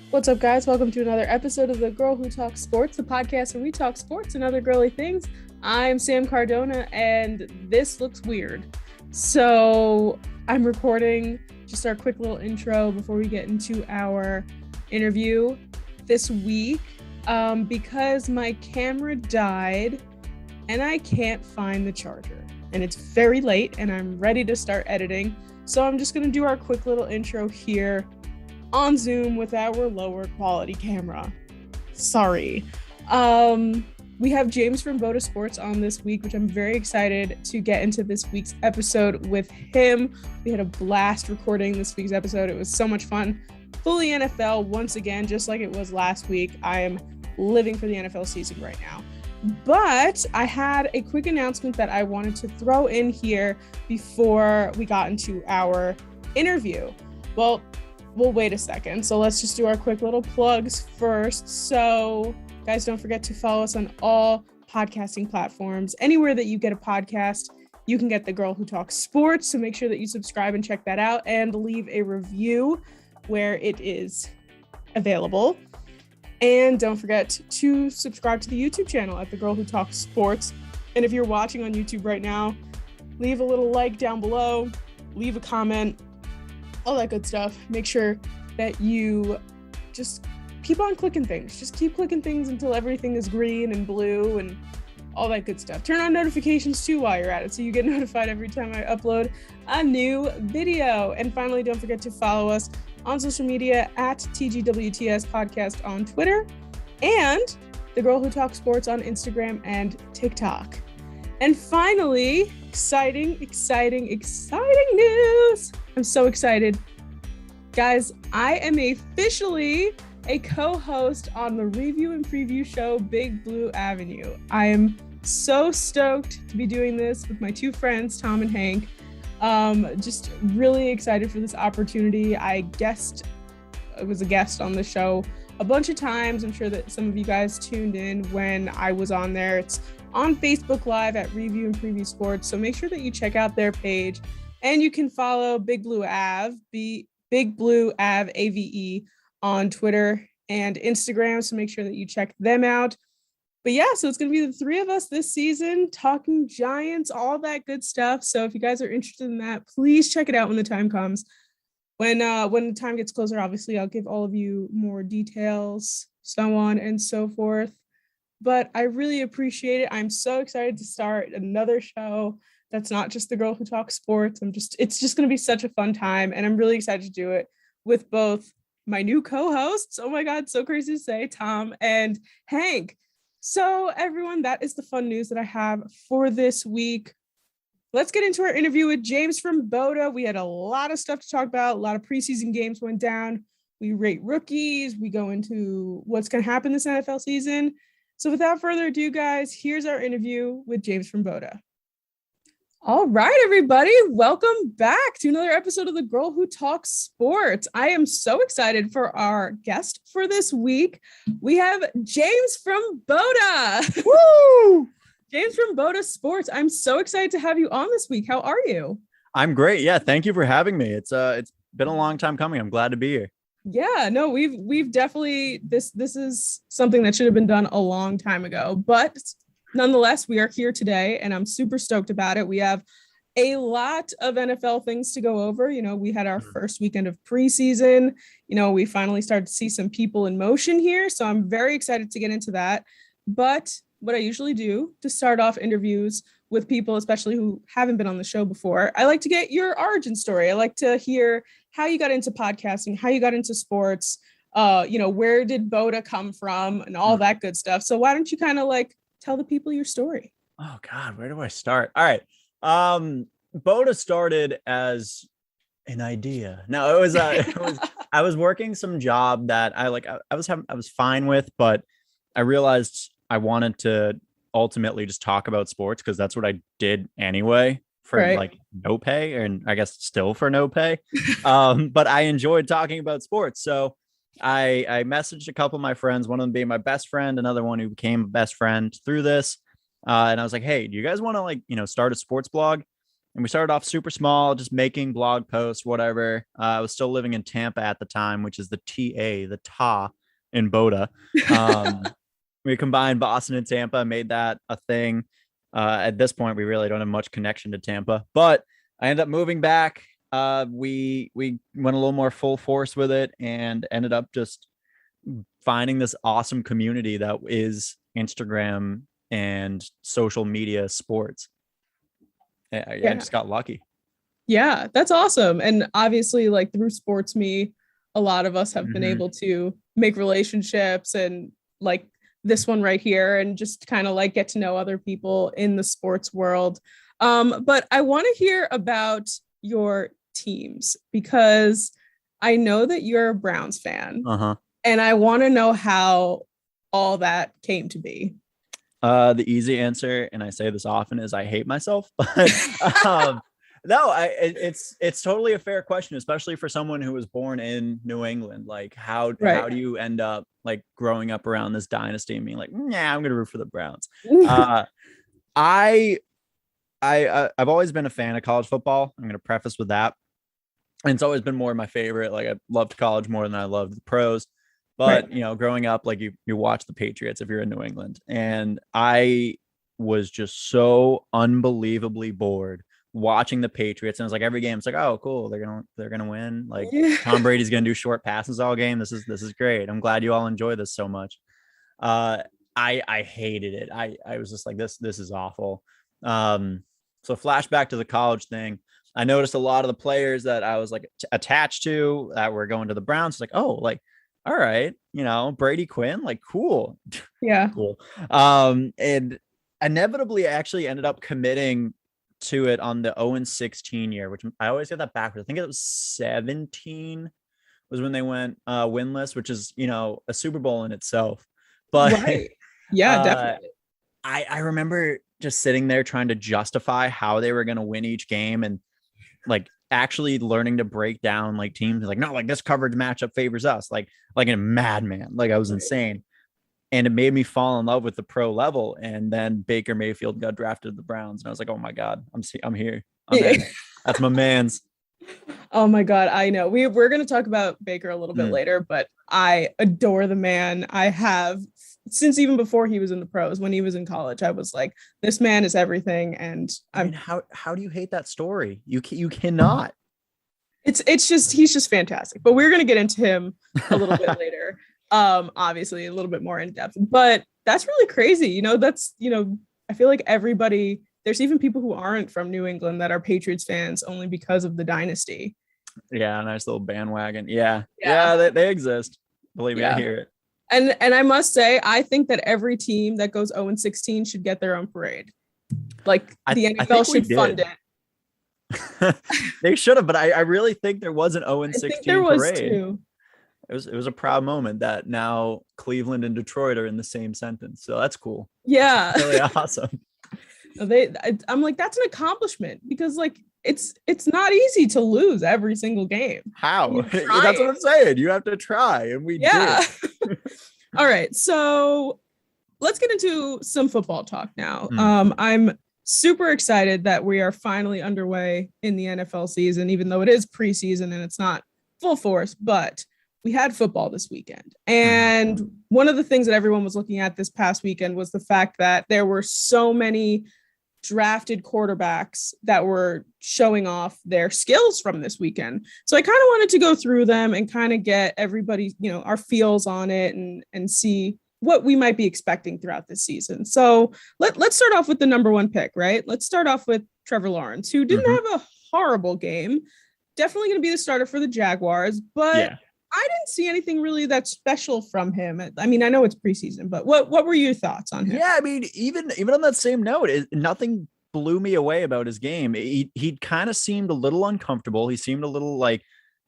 What's up, guys? Welcome to another episode of The Girl Who Talks Sports, the podcast where we talk sports and other girly things. I'm Sam Cardona, and this looks weird. So I'm recording just our quick little intro before we get into our interview this week because my camera died and I can't find the charger. And it's very late and I'm ready to start editing. So I'm just going to do our quick little intro here on Zoom with our lower quality camera. Sorry. We have James from BOTA Sports on this week, which I'm very excited to get into this week's episode with him. We had a blast recording this week's episode. It was so much fun. Fully NFL once again, just like it was last week. I am living for the NFL season right now. But I had a quick announcement that I wanted to throw in here before we got into our interview. Well, we'll wait a second. So let's just do our quick little plugs first. So guys, don't forget to follow us on all podcasting platforms. Anywhere that you get a podcast, you can get The Girl Who Talks Sports. So make sure that you subscribe and check that out and leave a review where it is available. And don't forget to subscribe to the YouTube channel at The Girl Who Talks Sports. And if you're watching on YouTube right now, leave a little like down below, leave a comment, all that good stuff. Make sure that you just keep on clicking things. Just keep clicking things until everything is green and blue and all that good stuff. Turn on notifications too while you're at it so you get notified every time I upload a new video. And finally, don't forget to follow us on social media at TGWTS Podcast on Twitter and The Girl Who Talks Sports on Instagram and TikTok. And finally, exciting news. I'm so excited. Guys, I am officially a co-host on the review and preview show, Big Blue Avenue. I am so stoked to be doing this with my two friends, Tom and Hank. Just really excited for this opportunity. I was a guest on the show a bunch of times. I'm sure that some of you guys tuned in when I was on there. It's on Facebook Live at Review and Preview Sports. So make sure that you check out their page and you can follow Big Blue Ave, Big Blue Ave AVE on Twitter and Instagram. So make sure that you check them out. But yeah, so it's going to be the three of us this season talking Giants, all that good stuff. So if you guys are interested in that, please check it out when the time comes. When the time gets closer, obviously, I'll give all of you more details, so on and so forth. But I really appreciate it. I'm so excited to start another show that's not just The Girl Who Talks Sports. It's just going to be such a fun time. And I'm really excited to do it with both my new co-hosts. Oh my God, so crazy to say, Tom and Hank. So everyone, that is the fun news that I have for this week. Let's get into our interview with James from BOTA. We had a lot of stuff to talk about. A lot of preseason games went down. We rate rookies. We go into what's going to happen this NFL season. So without further ado, guys, here's our interview with James from BOTA. All right, everybody, welcome back to another episode of The Girl Who Talks Sports. I am so excited for our guest for this week. We have James from BOTA. Woo! James from BOTA Sports. I'm so excited to have you on this week. How are you? I'm great. Yeah, thank you for having me. It's been a long time coming. I'm glad to be here. Yeah, no, we've definitely this is something that should have been done a long time ago, but nonetheless, we are here today and I'm super stoked about it. We have a lot of NFL things to go over. You know, we had our first weekend of preseason. You know, we finally started to see some people in motion here. So I'm very excited to get into that. But what I usually do to start off interviews with people, especially who haven't been on the show before, I like to get your origin story. I like to hear how you got into podcasting, how you got into sports, where did BOTA come from and all that good stuff. So why don't you kind of tell the people your story? Oh God, where do I start? All right. BOTA started as an idea. No, it was I was working some job that I was fine with, but I realized I wanted to ultimately just talk about sports because that's what I did anyway for no pay, and I guess still for no pay. But I enjoyed talking about sports. So I messaged a couple of my friends, one of them being my best friend, another one who became a best friend through this. And I was like, hey, do you guys want to like, start a sports blog? And we started off super small, just making blog posts, whatever. I was still living in Tampa at the time, which is the TA in BOTA. We combined Boston and Tampa, made that a thing. At this point, we really don't have much connection to Tampa, but I ended up moving back. We went a little more full force with it and ended up just finding this awesome community that is Instagram and social media sports. I just got lucky. Yeah, that's awesome. And obviously, like through Sports Me, a lot of us have been able to make relationships, and like this one right here, and just kind of like get to know other people in the sports world. But I want to hear about your teams, because I know that you're a Browns fan, and I want to know how all that came to be. The easy answer, and I say this often, is I hate myself. But no, it's totally a fair question, especially for someone who was born in New England. Like, how do you end up like growing up around this dynasty and being like, yeah, I'm gonna root for the Browns? I've always been a fan of college football. I'm gonna preface with that, and it's always been more of my favorite. Like, I loved college more than I loved the pros. But, growing up, like you watch the Patriots if you're in New England. And I was just so unbelievably bored watching the Patriots. And it was like every game, it's like, oh, cool. They're going to win. Like Tom Brady's going to do short passes all game. This is great. I'm glad you all enjoy this so much. I hated it. I was just like, this is awful. So flashback to the college thing. I noticed a lot of the players that I was like attached to that were going to the Browns. It's like, oh, like, all right, Brady Quinn, like, cool. Yeah. Cool. And inevitably I actually ended up committing to it on the 0-16 year, which I always get that backwards. I think it was 17 was when they went winless, which is, a Super Bowl in itself. But yeah, definitely. I remember just sitting there trying to justify how they were going to win each game, and like actually learning to break down like teams, like, no, like this coverage matchup favors us, like a madman. Like, I was insane, and it made me fall in love with the pro level. And then Baker Mayfield got drafted to the Browns, and I was like, oh my god, I'm here. That's my man's. Oh my god, I know. We're going to talk about Baker a little bit later, but I adore the man. I have since even before he was in the pros. When he was in college, I was like, this man is everything. And how do you hate that story? You cannot. It's just, he's just fantastic. But we're going to get into him a little bit later. Obviously a little bit more in depth, but that's really crazy. That's, I feel like everybody, there's even people who aren't from New England that are Patriots fans only because of the dynasty. Yeah, nice little bandwagon. Yeah, they exist. Believe me, I hear it. And I must say, I think that every team that goes 0-16 should get their own parade. Like the NFL should fund it. They should have, but I really think there was an 0-16 there was parade. Too. It was a proud moment that now Cleveland and Detroit are in the same sentence. So that's cool. Yeah. That's really awesome. I'm like, that's an accomplishment, because like it's not easy to lose every single game. How? That's what I'm saying. You have to try, and we did. All right, so let's get into some football talk now. I'm super excited that we are finally underway in the NFL season, even though it is preseason and it's not full force, but we had football this weekend. And one of the things that everyone was looking at this past weekend was the fact that there were so many drafted quarterbacks that were showing off their skills from this weekend. So I kind of wanted to go through them and kind of get everybody, our feels on it, and see what we might be expecting throughout this season. So let's start off with the number one pick, right? Let's start off with Trevor Lawrence, who didn't have a horrible game. Definitely going to be the starter for the Jaguars, but I didn't see anything really that special from him. I mean, I know it's preseason, but what were your thoughts on him? Yeah, I mean, even on that same note, nothing blew me away about his game. He kind of seemed a little uncomfortable. He seemed a little like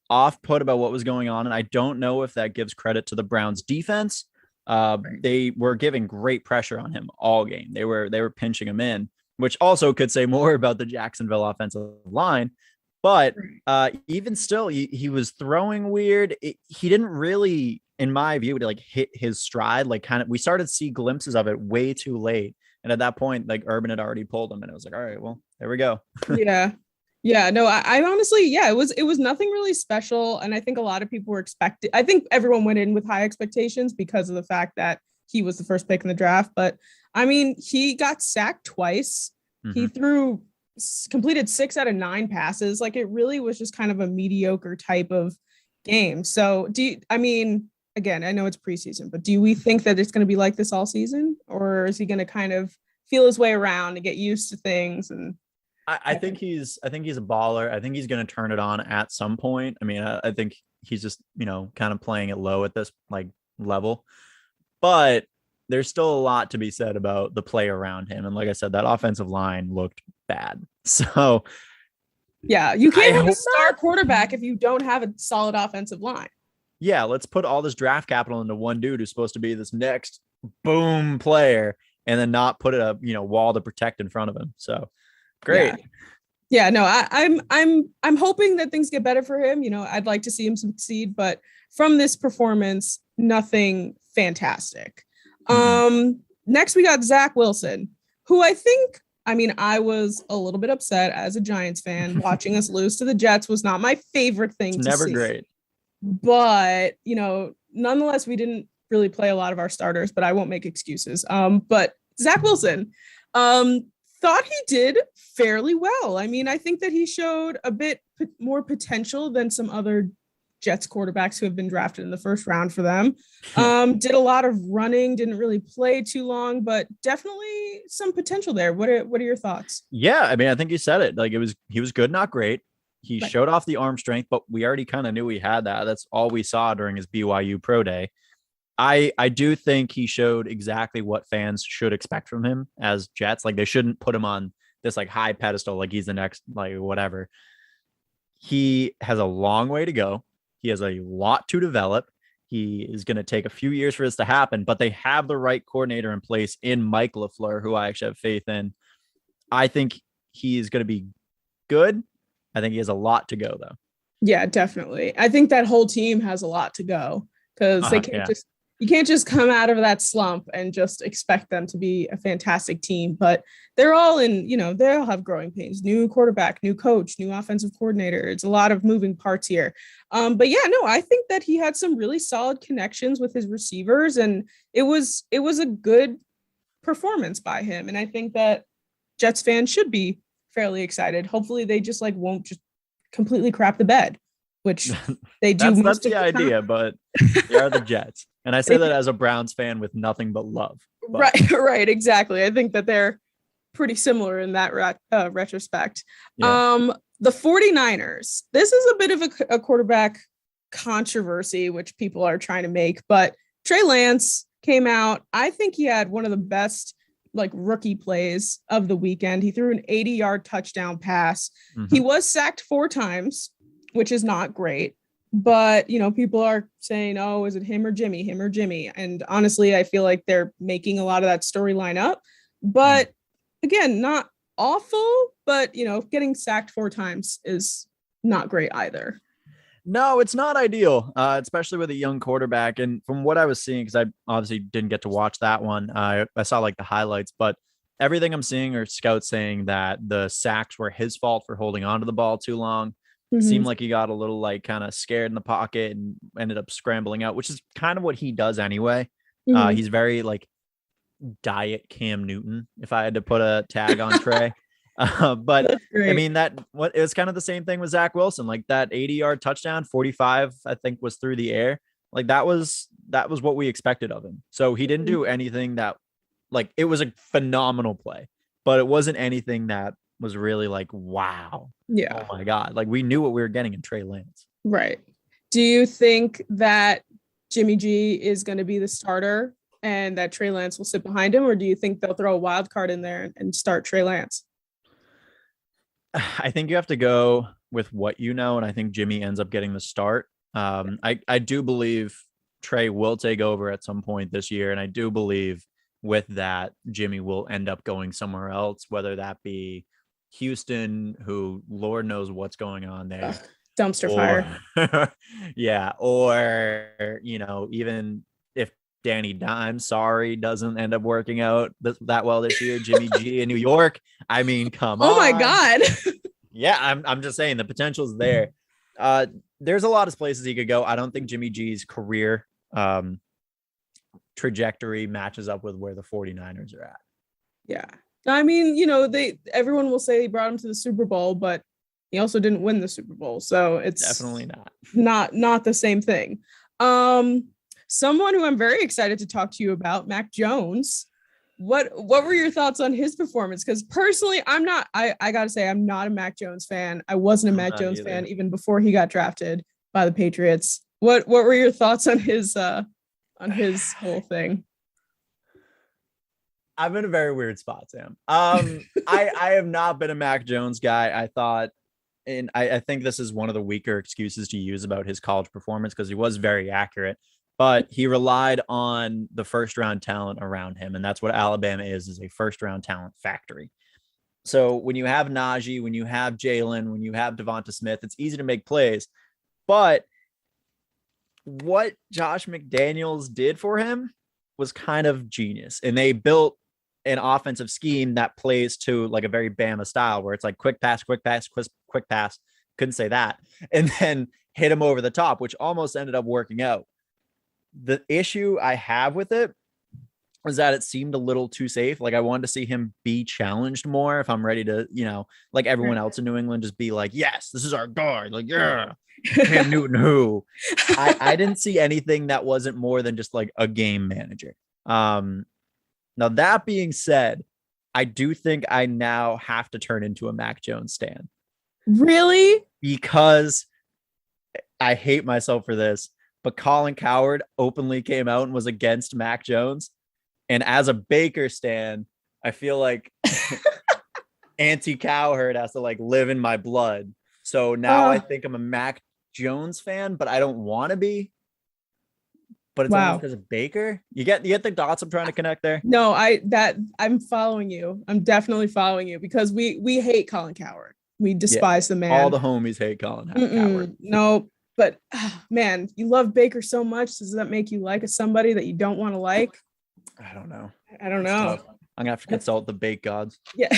off put about what was going on, and I don't know if that gives credit to the Browns defense. They were giving great pressure on him all game. They were pinching him in, which also could say more about the Jacksonville offensive line. But even still, he was throwing weird. He didn't really, in my view, like hit his stride. Like we started to see glimpses of it way too late. And at that point, like Urban had already pulled him, and it was like, all right, well, there we go. Yeah. Yeah, no, I honestly, yeah, it was nothing really special. And I think a lot of people were expecting, I think everyone went in with high expectations because of the fact that he was the first pick in the draft. But I mean, he got sacked twice. He completed 6 out of 9 passes. Like it really was just kind of a mediocre type of game. So I mean, again, I know it's preseason, but do we think that it's going to be like this all season, or is he going to kind of feel his way around and get used to things? And I think he's a baller. I think he's going to turn it on at some point. I mean, I think he's just, kind of playing it low at this like level, but there's still a lot to be said about the play around him. And like I said, that offensive line looked bad. So yeah, you can't have a star quarterback if you don't have a solid offensive line. Yeah, let's put all this draft capital into one dude who's supposed to be this next boom player, and then not put a wall to protect in front of him. So great. Yeah, no, I'm hoping that things get better for him. I'd like to see him succeed, but from this performance, nothing fantastic. Next we got Zach Wilson, who I was a little bit upset as a Giants fan. Watching us lose to the Jets was not my favorite thing to see. Never great. But, nonetheless, we didn't really play a lot of our starters, but I won't make excuses. But Zach Wilson, thought he did fairly well. I mean, I think that he showed a bit more potential than some other Jets quarterbacks who have been drafted in the first round for them. Did a lot of running, didn't really play too long, but definitely some potential there. What are your thoughts? Yeah, I mean, I think you said it. Like he was good, not great. He showed off the arm strength, but we already kind of knew he had that. That's all we saw during his BYU pro day. I do think he showed exactly what fans should expect from him as Jets. Like they shouldn't put him on this like high pedestal, like he's the next, like whatever. He has a long way to go. He has a lot to develop. He is going to take a few years for this to happen, but they have the right coordinator in place in Mike LaFleur, who I actually have faith in. I think he is going to be good. I think he has a lot to go though. Yeah, definitely. I think that whole team has a lot to go because you can't just come out of that slump and just expect them to be a fantastic team, but they're all they all have growing pains, new quarterback, new coach, new offensive coordinator. It's a lot of moving parts here. But yeah, no, I think that he had some really solid connections with his receivers, and it was a good performance by him. And I think that Jets fans should be fairly excited. Hopefully they just won't just completely crap the bed, which they do. That's the idea, but they are the Jets. And I say that as a Browns fan with nothing but love. But. Right, exactly. I think that they're pretty similar in that retrospect. Yeah. The 49ers, this is a bit of a quarterback controversy, which people are trying to make, but Trey Lance came out. I think he had one of the best rookie plays of the weekend. He threw an 80-yard touchdown pass. He was sacked 4 times, which is not great. But, people are saying, oh, is it him or Jimmy? And honestly, I feel like they're making a lot of that storyline up. But again, not awful, but, getting sacked 4 times is not great either. No, it's not ideal, especially with a young quarterback. And from what I was seeing, because I obviously didn't get to watch that one, I saw the highlights, but everything I'm seeing are scouts saying that the sacks were his fault for holding onto the ball too long. Seemed like he got a little kind of scared in the pocket and ended up scrambling out, which is kind of what he does anyway. He's very diet Cam Newton, if I had to put a tag on Trey. But I mean, it was kind of the same thing with Zach Wilson, that 80-yard touchdown, 45, I think was through the air. That was what we expected of him. So he didn't do anything that it was a phenomenal play, but it wasn't anything that was really wow. Yeah. Oh my God. We knew what we were getting in Trey Lance. Right. Do you think that Jimmy G is going to be the starter and that Trey Lance will sit behind him? Or do you think they'll throw a wild card in there and start Trey Lance? I think you have to go with what you know. And I think Jimmy ends up getting the start. I do believe Trey will take over at some point this year. And I do believe with that, Jimmy will end up going somewhere else, whether that be Houston, who Lord knows what's going on there. Dumpster fire. Yeah. Or, even if Danny Dimes, sorry, doesn't end up working out that well this year. Jimmy G in New York. I mean, come on. Oh my God. Yeah, I'm just saying the potential's there. There's a lot of places he could go. I don't think Jimmy G's career trajectory matches up with where the 49ers are at. Yeah. I mean, everyone will say he brought him to the Super Bowl, but he also didn't win the Super Bowl. So it's definitely not the same thing. Someone who I'm very excited to talk to you about, Mac Jones. What were your thoughts on his performance? Because personally, I gotta say, I'm not a Mac Jones fan. I wasn't a Mac Jones fan even before he got drafted by the Patriots. What were your thoughts on his whole thing? I'm in a very weird spot, Sam. I have not been a Mac Jones guy. I thought, and I think this is one of the weaker excuses to use about his college performance because he was very accurate, but he relied on the first round talent around him. And that's what Alabama is a first round talent factory. So when you have Najee, when you have Jalen, when you have Devonta Smith, it's easy to make plays. But what Josh McDaniels did for him was kind of genius. And they built an offensive scheme that plays to like a very Bama style where it's like quick pass, quick pass, quick pass. Couldn't say that. And then hit him over the top, which almost ended up working out. The issue I have with it was that it seemed a little too safe. Like I wanted to see him be challenged more if I'm ready to, like everyone else in New England, just be like, yes, this is our guard. Like, yeah, Cam Newton, who I didn't see anything that wasn't more than just like a game manager. Now that being said, I do think I now have to turn into a Mac Jones stan. Really? Because I hate myself for this, but Colin Cowherd openly came out and was against Mac Jones. And as a Baker stan, I feel like anti-Cowherd has to like live in my blood. So now I think I'm a Mac Jones fan, but I don't want to be. But it's only because of Baker. You get the dots I'm trying to connect there? No, I'm following you. I'm definitely following you because we hate Colin Cowherd. We despise the man. All the homies hate Colin Cowherd. No, but man, you love Baker so much. Does that make you like somebody that you don't want to like? I don't know. I don't know. I'm gonna have to consult the bake gods. Yeah.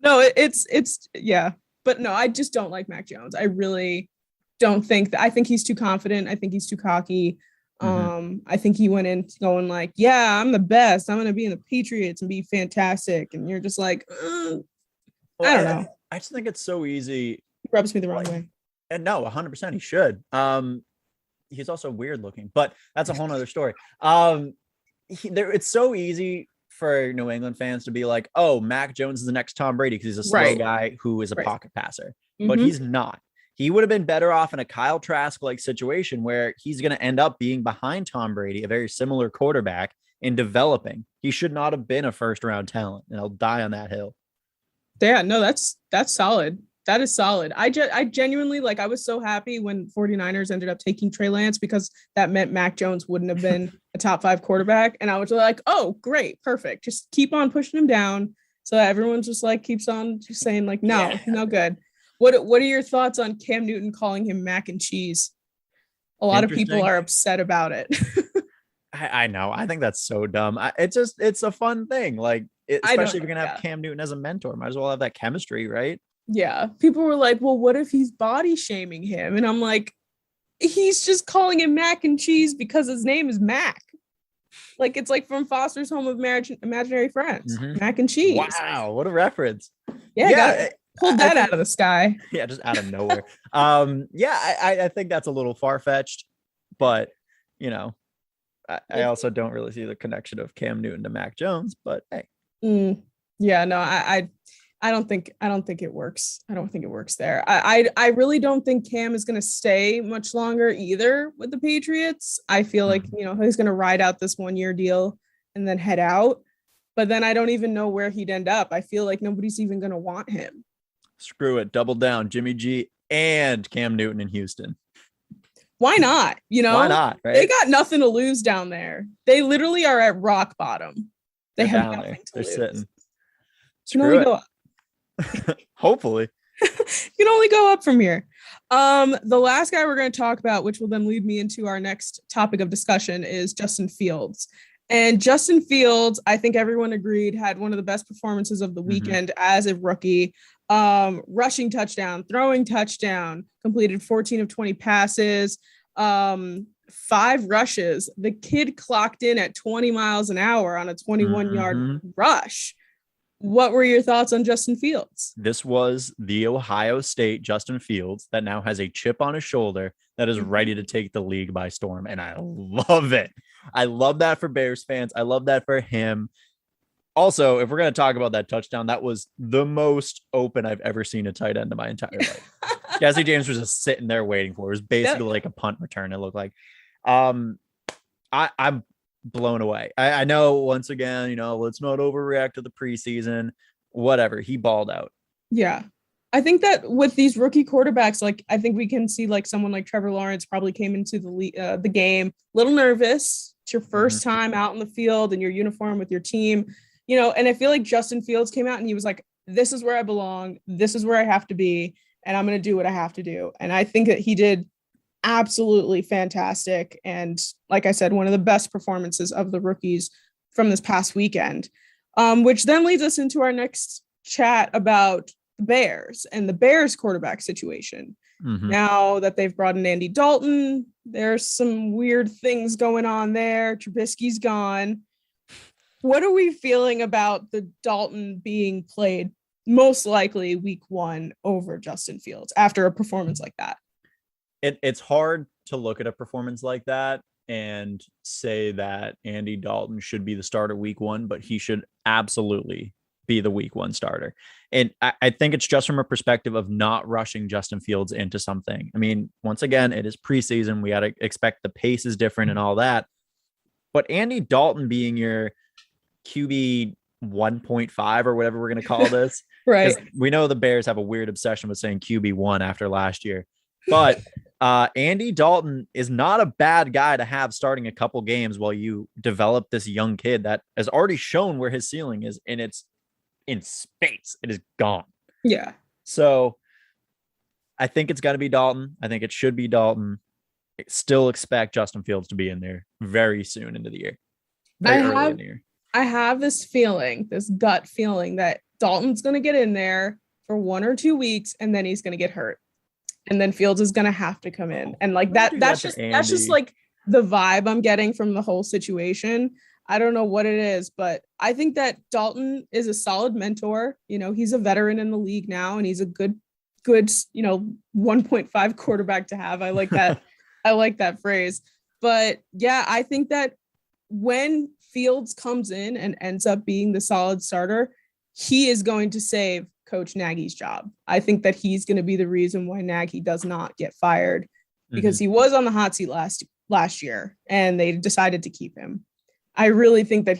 No, it's yeah. But no, I just don't like Mac Jones. I really don't think that. I think he's too confident. I think he's too cocky. I think he went in going like, yeah, I'm the best. I'm gonna be in the Patriots and be fantastic. And you're just like, I don't know. I just think it's so easy. He rubs me the wrong way. And no, 100% he should. He's also weird looking, but that's a whole nother story. It's so easy for New England fans to be like, oh, Mac Jones is the next Tom Brady because he's a slow guy who is a pocket passer. But he's not. He would have been better off in a Kyle Trask-like situation where he's going to end up being behind Tom Brady, a very similar quarterback, in developing. He should not have been a first-round talent, and I'll die on that hill. Yeah, no, that's solid. That is solid. I genuinely, like, I was so happy when 49ers ended up taking Trey Lance because that meant Mac Jones wouldn't have been a top 5 quarterback. And I was like, oh, great, perfect. Just keep on pushing him down. So that everyone's just like, keeps on just saying like, no, no good. What are your thoughts on Cam Newton calling him mac and cheese? A lot of people are upset about it. I know. I think that's so dumb. It's a fun thing. Like, especially if you're going to have Cam Newton as a mentor, might as well have that chemistry, right? Yeah. People were like, well, what if he's body shaming him? And I'm like, he's just calling him mac and cheese because his name is Mac. Like, it's like from Foster's Home of Imaginary Friends. Mac and cheese. Wow. What a reference. Yeah. Pulled that out of the sky. Yeah, just out of nowhere. I think that's a little far-fetched, but I also don't really see the connection of Cam Newton to Mac Jones, but hey. Yeah, no, I don't think it works. I don't think it works there. I really don't think Cam is going to stay much longer either with the Patriots. I feel like, he's going to ride out this 1-year deal and then head out. But then I don't even know where he'd end up. I feel like nobody's even going to want him. Screw it. Double down. Jimmy G and Cam Newton in Houston. Why not? Why not? Right? They got nothing to lose down there. They literally are at rock bottom. They're have nothing to They're lose. Sitting. You can only go up. Hopefully. You can only go up from here. The last guy we're going to talk about, which will then lead me into our next topic of discussion, is Justin Fields. And Justin Fields, I think everyone agreed, had one of the best performances of the weekend as a rookie. Rushing touchdown, throwing touchdown, completed 14 of 20 passes, 5 rushes. The kid clocked in at 20 miles an hour on a 21-yard rush. What were your thoughts on Justin Fields? This was the Ohio State Justin Fields that now has a chip on his shoulder that is ready to take the league by storm. And I love it. I love that for Bears fans. I love that for him. Also, if we're going to talk about that touchdown, that was the most open I've ever seen a tight end in my entire life. Jesse James was just sitting there waiting for it. It was basically like a punt return, it looked like. I'm blown away. I know, once again, let's not overreact to the preseason. Whatever. He balled out. Yeah. I think that with these rookie quarterbacks, like, I think we can see like someone like Trevor Lawrence probably came into the game a little nervous. It's your first time out in the field in your uniform with your team, and I feel like Justin Fields came out and he was like, this is where I belong. This is where I have to be. And I'm going to do what I have to do. And I think that he did absolutely fantastic. And like I said, one of the best performances of the rookies from this past weekend, which then leads us into our next chat about the Bears and the Bears quarterback situation. Now that they've brought in Andy Dalton, there's some weird things going on there. Trubisky's gone. What are we feeling about the Dalton being played most likely week 1 over Justin Fields after a performance like that? It's hard to look at a performance like that and say that Andy Dalton should be the starter week 1, but he should absolutely be the week 1 starter. And I think it's just from a perspective of not rushing Justin Fields into something. I mean, once again, it is preseason. We got to expect the pace is different and all that. But Andy Dalton being your QB 1.5 or whatever we're going to call this. Right. We know the Bears have a weird obsession with saying QB1 after last year. But Andy Dalton is not a bad guy to have starting a couple games while you develop this young kid that has already shown where his ceiling is, and it's in space. It is gone. Yeah. So I think it's got to be Dalton. I think it should be Dalton. Still expect Justin Fields to be in there very soon into the year. Very early in the year. I have this feeling, this gut feeling that Dalton's going to get in there for 1 or 2 weeks and then he's going to get hurt. And then Fields is going to have to come in. And like that's just like the vibe I'm getting from the whole situation. I don't know what it is, but I think that Dalton is a solid mentor. He's a veteran in the league now, and he's a good, 1.5 quarterback to have. I like that. I like that phrase. But yeah, I think that when Fields comes in and ends up being the solid starter, he is going to save Coach Nagy's job. I think that he's going to be the reason why Nagy does not get fired, because he was on the hot seat last year and they decided to keep him. I really think that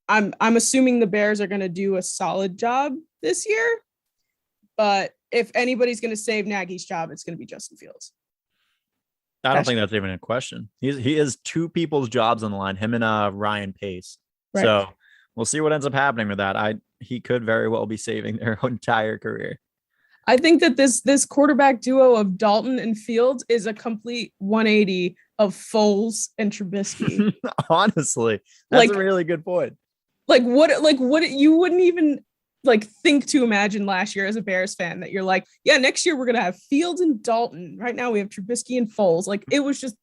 I'm assuming the Bears are going to do a solid job this year, but if anybody's going to save Nagy's job, it's going to be Justin Fields. I don't think that's even a question. He has 2 people's jobs on the line, him and Ryan Pace. Right. So we'll see what ends up happening with that. He could very well be saving their entire career. I think that this quarterback duo of Dalton and Fields is a complete 180 of Foles and Trubisky. Honestly, that's a really good point. Like what you wouldn't even think to imagine last year as a Bears fan that you're like, yeah, next year we're going to have Fields and Dalton. Right now we have Trubisky and Foles. Like, it was just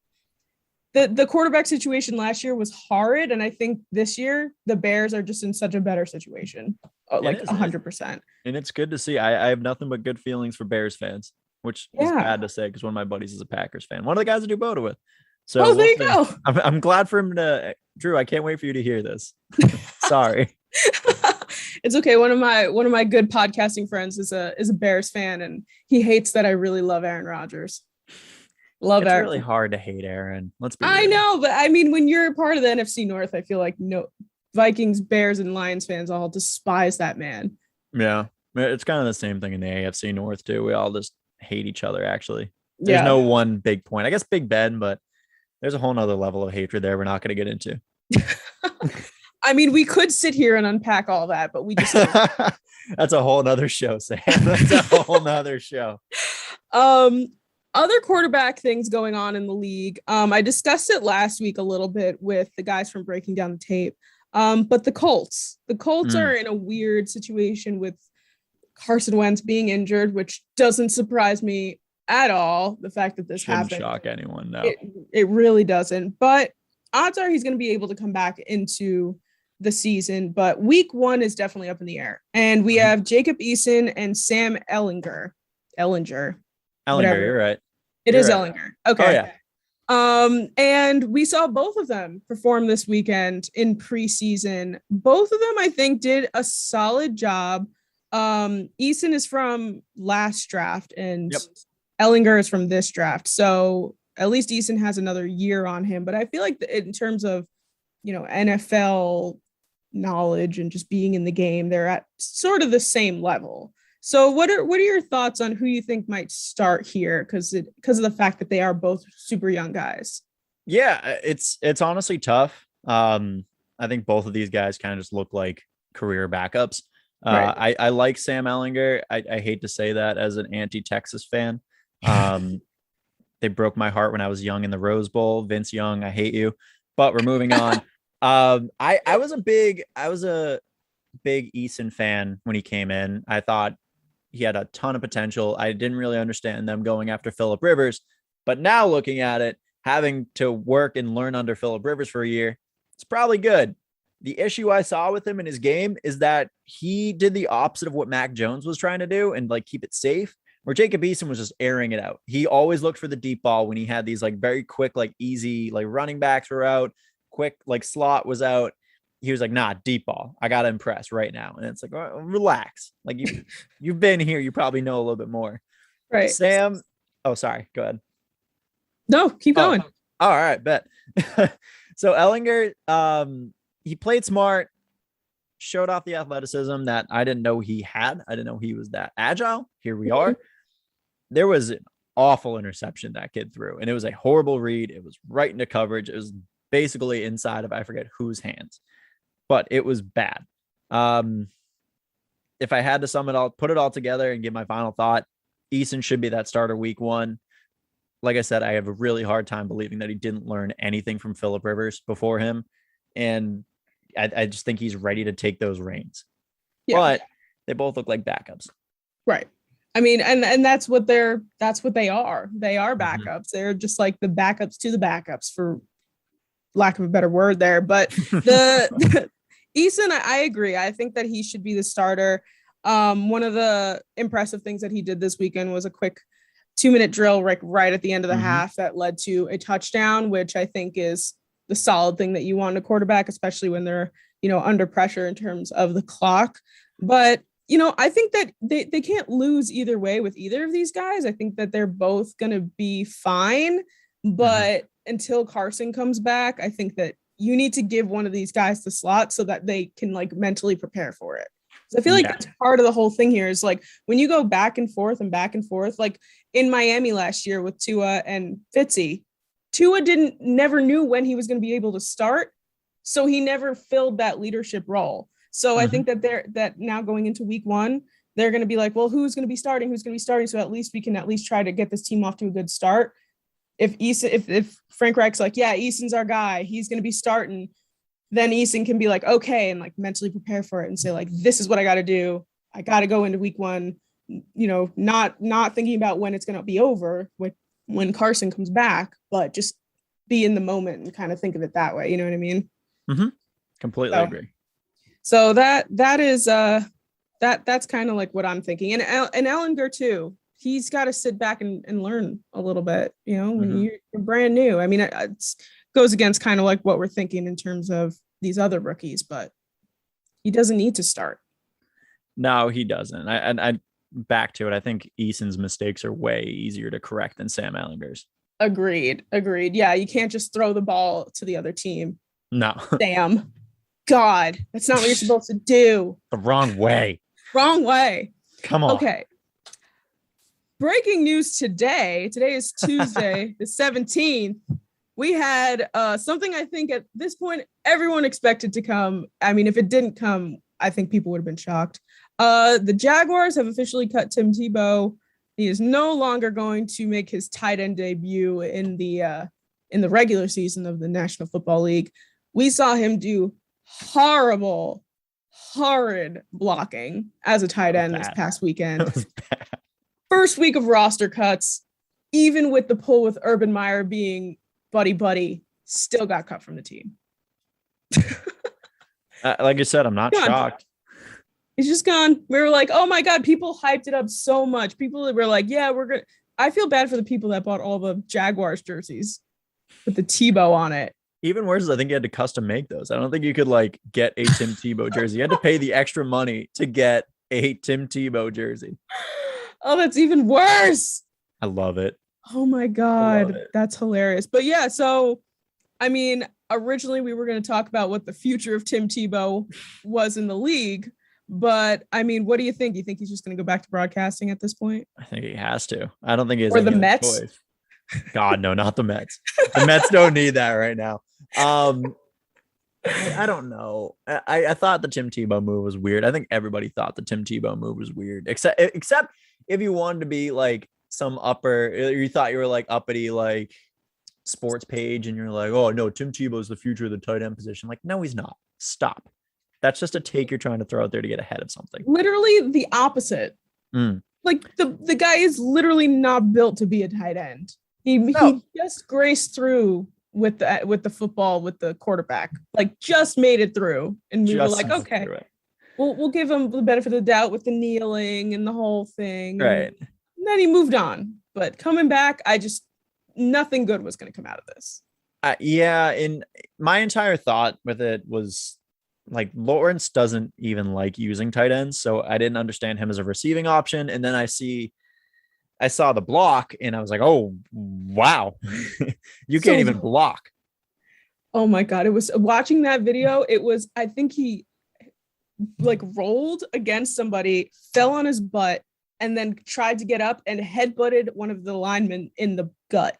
the quarterback situation last year was horrid. And I think this year the Bears are just in such a better situation. 100%. And it's good to see. I have nothing but good feelings for Bears fans, which is bad to say because one of my buddies is a Packers fan. One of the guys I do BOTA with. So there you go. I'm glad for him to. Drew, I can't wait for you to hear this. Sorry. It's okay. One of my good podcasting friends is a Bears fan, and he hates that I really love Aaron Rodgers. It's really hard to hate Aaron. Let's be real. I know, but I mean, when you're a part of the NFC North, I feel like Vikings, Bears, and Lions fans all despise that man. Yeah, it's kind of the same thing in the AFC North too. We all just hate each other. Actually, there's no one big point. I guess Big Ben, but there's a whole nother level of hatred there we're not going to get into. I mean, we could sit here and unpack all that, but we just that's a whole nother show, Sam. That's a whole nother show. other quarterback things going on in the league. I discussed it last week a little bit with the guys from Breaking Down the Tape. But the Colts are in a weird situation with Carson Wentz being injured, which doesn't surprise me at all. The fact that this Shouldn't happened, shock anyone. No, it really doesn't. But odds are he's going to be able to come back into the season. But week 1 is definitely up in the air, and we have Jacob Eason and Sam Ellinger. You're right. You're right. Ellinger. Okay. Oh, yeah. And we saw both of them perform this weekend in preseason. Both of them, I think, did a solid job. Eason is from last draft, and Ellinger is from this draft. So at least Eason has another year on him. But I feel like in terms of, NFL knowledge and just being in the game, they're at sort of the same level. So what are your thoughts on who you think might start here? Because of the fact that they are both super young guys. Yeah, it's honestly tough. I think both of these guys kind of just look like career backups. Right. I like Sam Ellinger. I hate to say that as an anti-Texas fan. They broke my heart when I was young in the Rose Bowl. Vince Young, I hate you. But we're moving on. I was a big Eason fan when he came in. I thought he had a ton of potential. I didn't really understand them going after Phillip Rivers, but now looking at it, having to work and learn under Phillip Rivers for a year, it's probably good. The issue I saw with him in his game is that he did the opposite of what Mac Jones was trying to do and keep it safe, where Jacob Eason was just airing it out. He always looked for the deep ball when he had these very quick, easy, running backs were out, quick, slot was out. He was like, nah, deep ball. I got to impress right now. And it's oh, relax. You've been here. You probably know a little bit more. Right. Sam. Oh, sorry. Go ahead. No, keep going. All right. Bet. So Ellinger, he played smart, showed off the athleticism that I didn't know he had. I didn't know he was that agile. Here we are. There was an awful interception that kid threw, and it was a horrible read. It was right into coverage. It was basically inside of, I forget whose hands, but it was bad. If I had to sum it all, put it all together and give my final thought, Eason should be that starter week 1. Like I said, I have a really hard time believing that he didn't learn anything from Phillip Rivers before him. And I just think he's ready to take those reins. Yeah. But they both look like backups. Right. I mean, and that's what they are. They are backups. Mm-hmm. They're just like the backups to the backups, for lack of a better word there. But the Eason, I agree. I think that he should be the starter. One of the impressive things that he did this weekend was a quick 2-minute drill right at the end of the half that led to a touchdown, which I think is the solid thing that you want in a quarterback, especially when they're, under pressure in terms of the clock. But, I think that they can't lose either way with either of these guys. I think that they're both going to be fine. But until Carson comes back, I think that you need to give one of these guys the slot so that they can mentally prepare for it. So I feel like that's part of the whole thing here is when you go back and forth, like in Miami last year with Tua and Fitzy, Tua never knew when he was going to be able to start. So he never filled that leadership role. So I think that now going into week 1, they're going to be like, well, who's going to be starting? So at least we can try to get this team off to a good start. If Frank Reich's like, yeah, Eason's our guy, he's going to be starting, then Eason can be like, okay, and mentally prepare for it and say this is what I got to do. I got to go into week 1, not thinking about when it's going to be over when Carson comes back, but just be in the moment and kind of think of it that way. You know what I mean? Mm-hmm. Completely agree. So that is that's kind of what I'm thinking. And Ellinger too. He's got to sit back and learn a little bit, when you're brand new. I mean, it goes against kind of what we're thinking in terms of these other rookies, but he doesn't need to start. No, he doesn't. I back to it. I think Eason's mistakes are way easier to correct than Sam Ellinger's. Agreed. Yeah. You can't just throw the ball to the other team. No. Damn. God, that's not what you're supposed to do. The wrong way. Come on. Okay. Breaking news today. Today is Tuesday, the 17th. We had something I think at this point everyone expected to come. I mean, if it didn't come, I think people would have been shocked. The Jaguars have officially cut Tim Tebow He is no longer going to make his tight end debut in the regular season of the National Football League. We saw him do horrid blocking as a tight end this past weekend. First week of roster cuts, even with the pull with Urban Meyer being buddy, still got cut from the team. Like I said, I'm not shocked. He's just gone. We were like, oh my God, people hyped it up so much. People were like, yeah, we're good. I feel bad for the people that bought all the Jaguars jerseys with the Tebow on it. Even worse is I think you had to custom make those. I don't think you could like get a Tim Tebow jersey. You had to pay the extra money to get a Tim Tebow jersey. Oh, that's even worse. I love it. Oh my God. That's hilarious. But yeah, so I mean, originally we were going to talk about what the future of Tim Tebow was in the league. But I mean, what do you think? You think he's just going to go back to broadcasting at this point? I think he has to. I don't think he has or the Mets. Choice. God, no, not the Mets. The Mets don't need that right now. I don't know. I thought the Tim Tebow move was weird. I think everybody thought the Tim Tebow move was weird, except if you wanted to be like some you thought you were like uppity, like sports page, and you're like, oh no, Tim Tebow's the future of the tight end position. Like, no, he's not. Stop. That's just a take you're trying to throw out there to get ahead of something. Literally the opposite. Like the guy is literally not built to be a tight end. He just graced through with the football with the quarterback. Like just made it through, and we were like, okay, we'll give him the benefit of the doubt with the kneeling and the whole thing. Right. And then he moved on. But coming back, nothing good was going to come out of this. Yeah, and my entire thought with it was like Lawrence doesn't even like using tight ends, so I didn't understand him as a receiving option. And then I saw the block, and I was like, oh wow, you can't even block. Oh my God, it was watching that video. It was, I think he like rolled against somebody, fell on his butt, and then tried to get up and headbutted one of the linemen in the gut.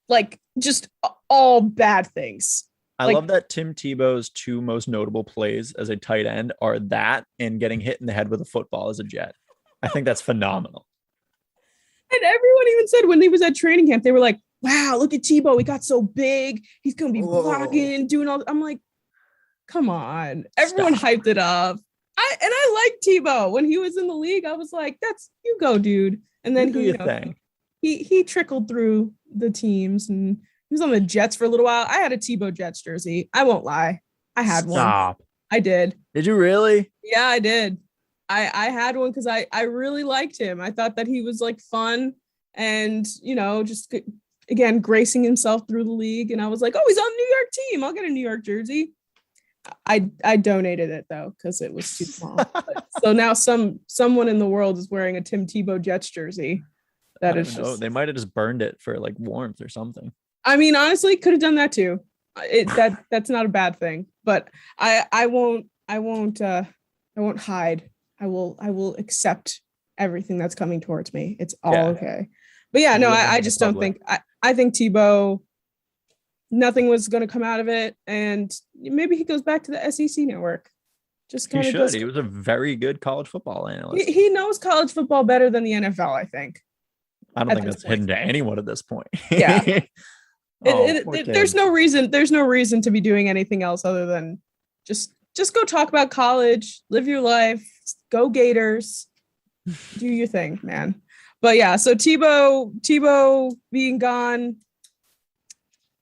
Like just all bad things. I love that Tim Tebow's two most notable plays as a tight end are that and getting hit in the head with a football as a Jet. I think that's phenomenal. And everyone even said when he was at training camp, they were like, wow, look at Tebow. He got so big. He's going to be blocking, doing all. I'm like, come on. Everyone hyped it up. I liked Tebow. When he was in the league, I was like, you go, dude. And then he trickled through the teams, and he was on the Jets for a little while. I had a Tebow Jets jersey. I won't lie. I had one. I did. Did you really? Yeah, I did. I had one because I really liked him. I thought that he was like fun and, just again, gracing himself through the league. And I was like, oh, he's on the New York team. I'll get a New York jersey. I donated it though, because it was too small. So now someone in the world is wearing a Tim Tebow Jets jersey. They might have just burned it for like warmth or something. I mean, honestly, could have done that too. That's not a bad thing, but I won't hide. I will accept everything that's coming towards me. It's all okay. But yeah, no, I just don't think I think Tebow, nothing was going to come out of it, and maybe he goes back to the SEC network. Just kind of He was a very good college football analyst. He knows college football better than the NFL, I think. I don't think that's hidden to anyone at this point. Yeah. There's no reason to be doing anything else other than just go talk about college, live your life, go Gators, do your thing, man. But yeah, so Tebow being gone.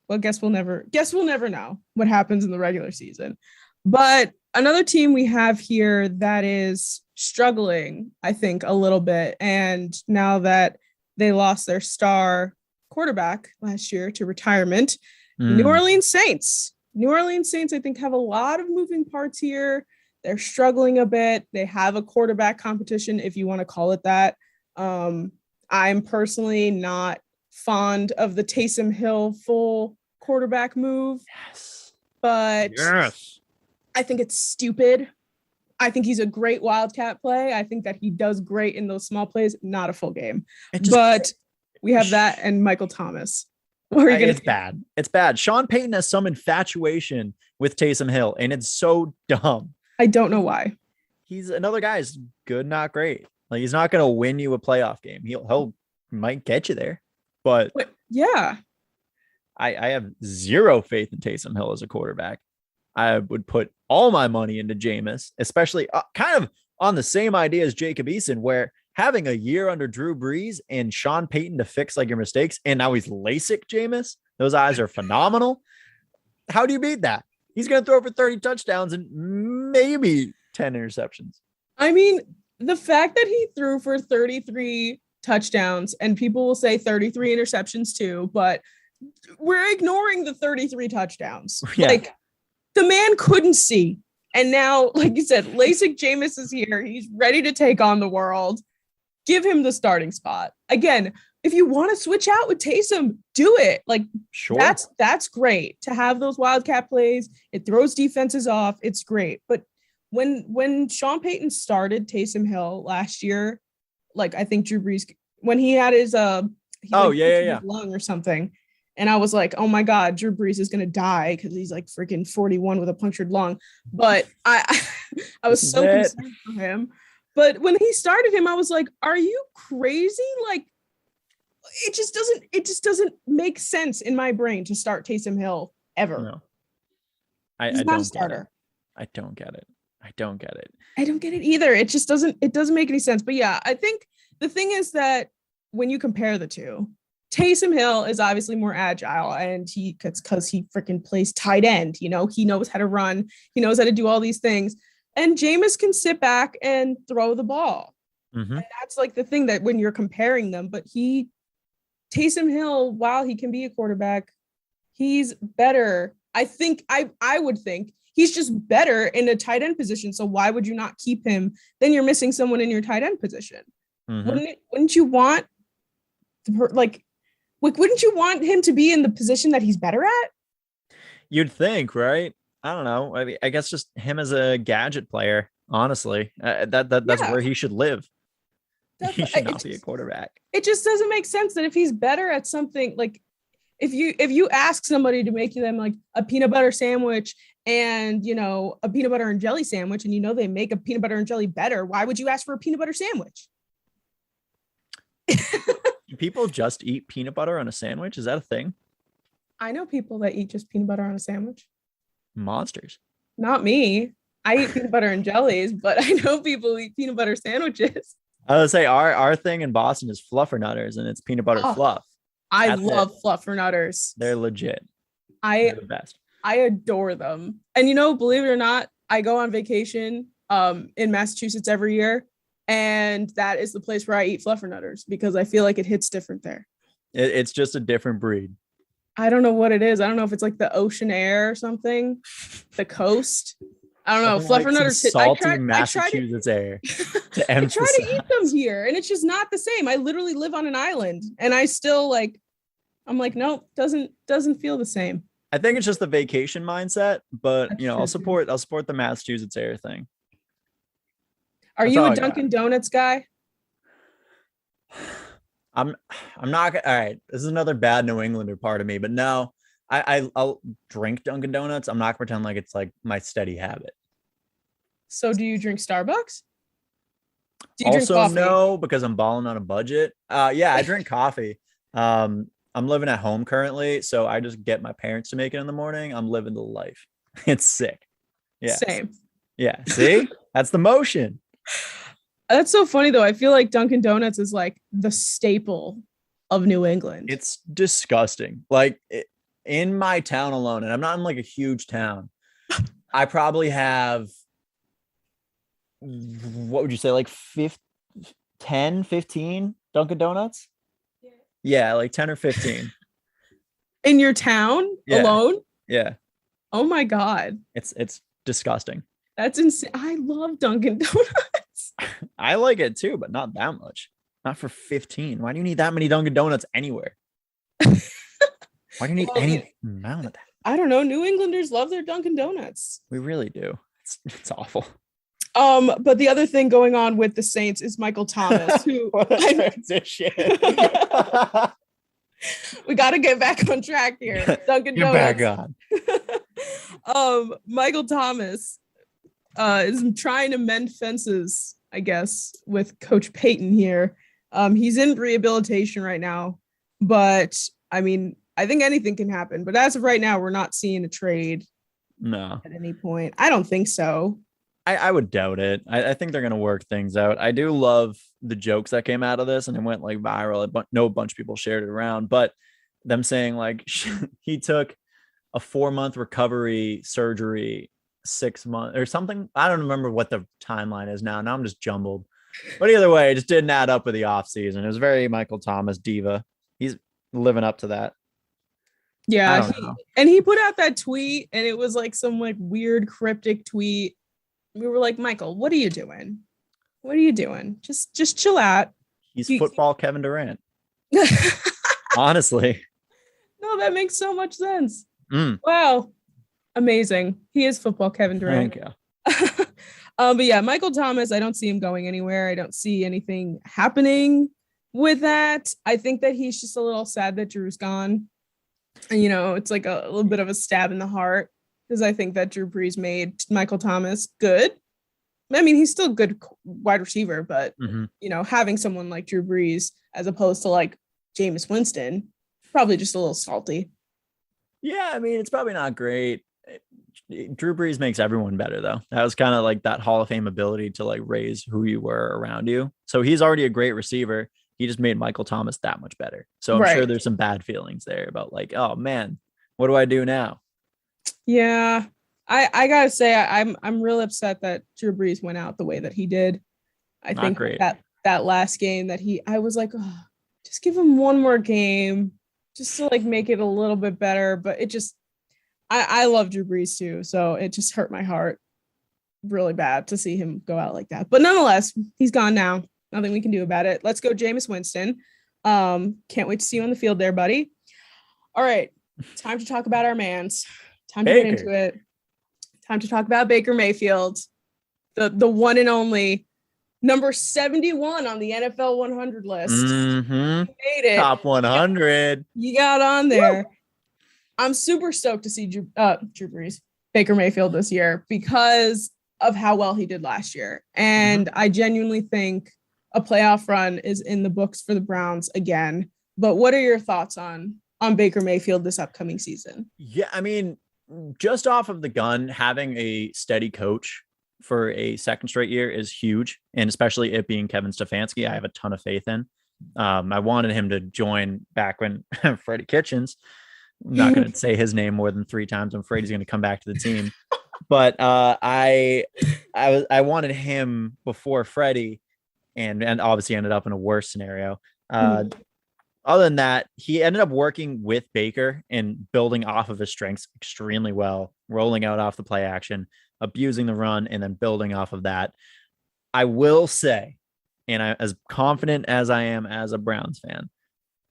Well, guess we'll never know what happens in the regular season. But another team we have here that is struggling, I think, a little bit, and now that they lost their star quarterback last year to retirement, New Orleans Saints. New Orleans Saints, I think, have a lot of moving parts here. They're struggling a bit. They have a quarterback competition, if you want to call it that. I'm personally not fond of the Taysom Hill full quarterback move. But I think it's stupid. I think he's a great wildcat play. I think that he does great in those small plays, not a full game. But we have that and Michael Thomas. It's bad. It's bad. Sean Payton has some infatuation with Taysom Hill, and it's so dumb. I don't know why. He's another guy is good, not great. Like, he's not going to win you a playoff game. He'll might get you there, but yeah, I have zero faith in Taysom Hill as a quarterback. I would put all my money into Jameis, especially kind of on the same idea as Jacob Eason, where having a year under Drew Brees and Sean Payton to fix like your mistakes, and now he's LASIK Jameis. Those eyes are phenomenal. How do you beat that? He's going to throw for 30 touchdowns and maybe 10 interceptions. I mean, the fact that he threw for 33 touchdowns, and people will say 33 interceptions too, but we're ignoring the 33 touchdowns. Yeah. Like, the man couldn't see. And now, like you said, LASIK Jameis is here. He's ready to take on the world. Give him the starting spot. Again, if you want to switch out with Taysom, do it. Like, sure, that's great to have those wildcat plays. It throws defenses off. It's great. But when Sean Payton started Taysom Hill last year, like, I think Drew Brees, when he had his lung or something, and I was like, oh my God, Drew Brees is gonna die because he's like freaking 41 with a punctured lung. But I was so concerned for him. But when he started him, I was like, are you crazy? Like, it just doesn't make sense in my brain to start Taysom Hill ever. No. He's not a starter. I don't get it. I don't get it either. It doesn't make any sense. But yeah, I think the thing is that when you compare the two, Taysom Hill is obviously more agile, and because he freaking plays tight end, he knows how to run, he knows how to do all these things. And Jameis can sit back and throw the ball. Mm-hmm. And that's like the thing that when you're comparing them, but Taysom Hill, while he can be a quarterback, he's better. I would think he's just better in a tight end position. So why would you not keep him? Then you're missing someone in your tight end position. Mm-hmm. Wouldn't you want wouldn't you want him to be in the position that he's better at? You'd think, right? I don't know. I mean, I guess just him as a gadget player, honestly, that's where he should live. He should not be a quarterback. It just doesn't make sense that if he's better at something, like if you ask somebody to make them like a peanut butter sandwich and, a peanut butter and jelly sandwich, and they make a peanut butter and jelly better, why would you ask for a peanut butter sandwich? Do people just eat peanut butter on a sandwich? Is that a thing? I know people that eat just peanut butter on a sandwich. Monsters. Not me. I eat peanut butter and jellies, but I know people eat peanut butter sandwiches. I would say our thing in Boston is fluffernutters, and it's peanut butter fluff. I love fluffernutters. They're legit. They're the best. I adore them. And believe it or not, I go on vacation in Massachusetts every year, and that is the place where I eat fluffernutters because I feel like it hits different there. It's just a different breed. I don't know what it is. I don't know if it's like the ocean air or something, the coast. I don't know. Fluffernutters. Salty Massachusetts air. To I try to eat them here, and it's just not the same. I literally live on an island, and I still I'm like, nope, doesn't feel the same. I think it's just the vacation mindset, but I'll support the Massachusetts air thing. Are you a Dunkin' Donuts guy? I'm not. All right, this is another bad New Englander part of me, but no, I'll drink Dunkin' Donuts. I'm not gonna pretend like it's like my steady habit. So do you drink Starbucks? Do you drink coffee? No, because I'm balling on a budget. Yeah, I drink coffee. I'm living at home currently, so I just get my parents to make it in the morning. I'm living the life. It's sick. Yeah. Same. Yeah. See, that's the motion. That's so funny though. I feel like Dunkin' Donuts is like the staple of New England. It's disgusting. Like in my town alone, and I'm not in like a huge town, I probably have, what would you say, like 10, 15 Dunkin' Donuts? Yeah, like 10 or 15. In your town alone? Yeah. Oh my God. It's disgusting. That's insane. I love Dunkin' Donuts. I like it too, but not that much. Not for 15. Why do you need that many Dunkin' Donuts anywhere? Why do you need any amount of that? I don't know. New Englanders love their Dunkin' Donuts. We really do. It's awful. But the other thing going on with the Saints is Michael Thomas, who what a transition. We got to get back on track here. Dunkin' You're Donuts. back on. Michael Thomas is trying to mend fences I guess, with Coach Payton here. He's in rehabilitation right now, but I mean, I think anything can happen. But as of right now, we're not seeing a trade No, at any point. I don't think so. I would doubt it. I think they're going to work things out. I do love the jokes that came out of this, and it went like viral. No bunch of people shared it around, but them saying like he took a 4-month recovery surgery, 6 months or something. I don't remember what the timeline is now. Now I'm just jumbled. But either way, it just didn't add up with the offseason. It was very Michael Thomas diva. He's living up to that. Yeah. He put out that tweet, and it was like some like weird cryptic tweet. We were like, Michael, what are you doing? What are you doing? Just chill out. He's football Kevin Durant. Honestly. No, that makes so much sense. Wow. Amazing. He is football Kevin Durant. Thank you. But yeah, Michael Thomas, I don't see him going anywhere. I don't see anything happening with that. I think that he's just a little sad that Drew's gone. And, you know, it's like a little bit of a stab in the heart, because I think that Drew Brees made Michael Thomas good. I mean, he's still a good wide receiver, but, you know, having someone like Drew Brees as opposed to like Jameis Winston, probably just a little salty. Yeah, I mean, it's probably not great. Drew Brees makes everyone better, though. That was kind of like that Hall of Fame ability to like raise who you were around you. So he's already a great receiver. He just made Michael Thomas that much better. So I'm sure there's some bad feelings there about like, oh man, what do I do now? Yeah, I gotta say I'm real upset that Drew Brees went out the way that he did. I think that last game that I was like, oh, just give him one more game, just to like make it a little bit better. But it just, I love Drew Brees too, so it just hurt my heart really bad to see him go out like that. But nonetheless, he's gone now. Nothing we can do about it. Let's go, Jameis Winston. Can't wait to see you on the field there, buddy. All right, time to talk about our mans. Time to get into it. Time to talk about Baker Mayfield, the one and only number 71 on the NFL 100 list. You made it. Top 100. You got on there. Woo! I'm super stoked to see Drew Brees, Baker Mayfield this year because of how well he did last year. And I genuinely think a playoff run is in the books for the Browns again. But what are your thoughts on Baker Mayfield this upcoming season? Yeah, I mean, just off of the gun, having a steady coach for a second straight year is huge. And especially it being Kevin Stefanski, I have a ton of faith in. I wanted him to join back when Freddie Kitchens. I'm not going to say his name more than 3 times. I'm afraid he's going to come back to the team. But I wanted him before Freddie, and obviously ended up in a worse scenario. Other than that, he ended up working with Baker and building off of his strengths extremely well, rolling out off the play action, abusing the run, and then building off of that. I will say, and I, as confident as I am as a Browns fan,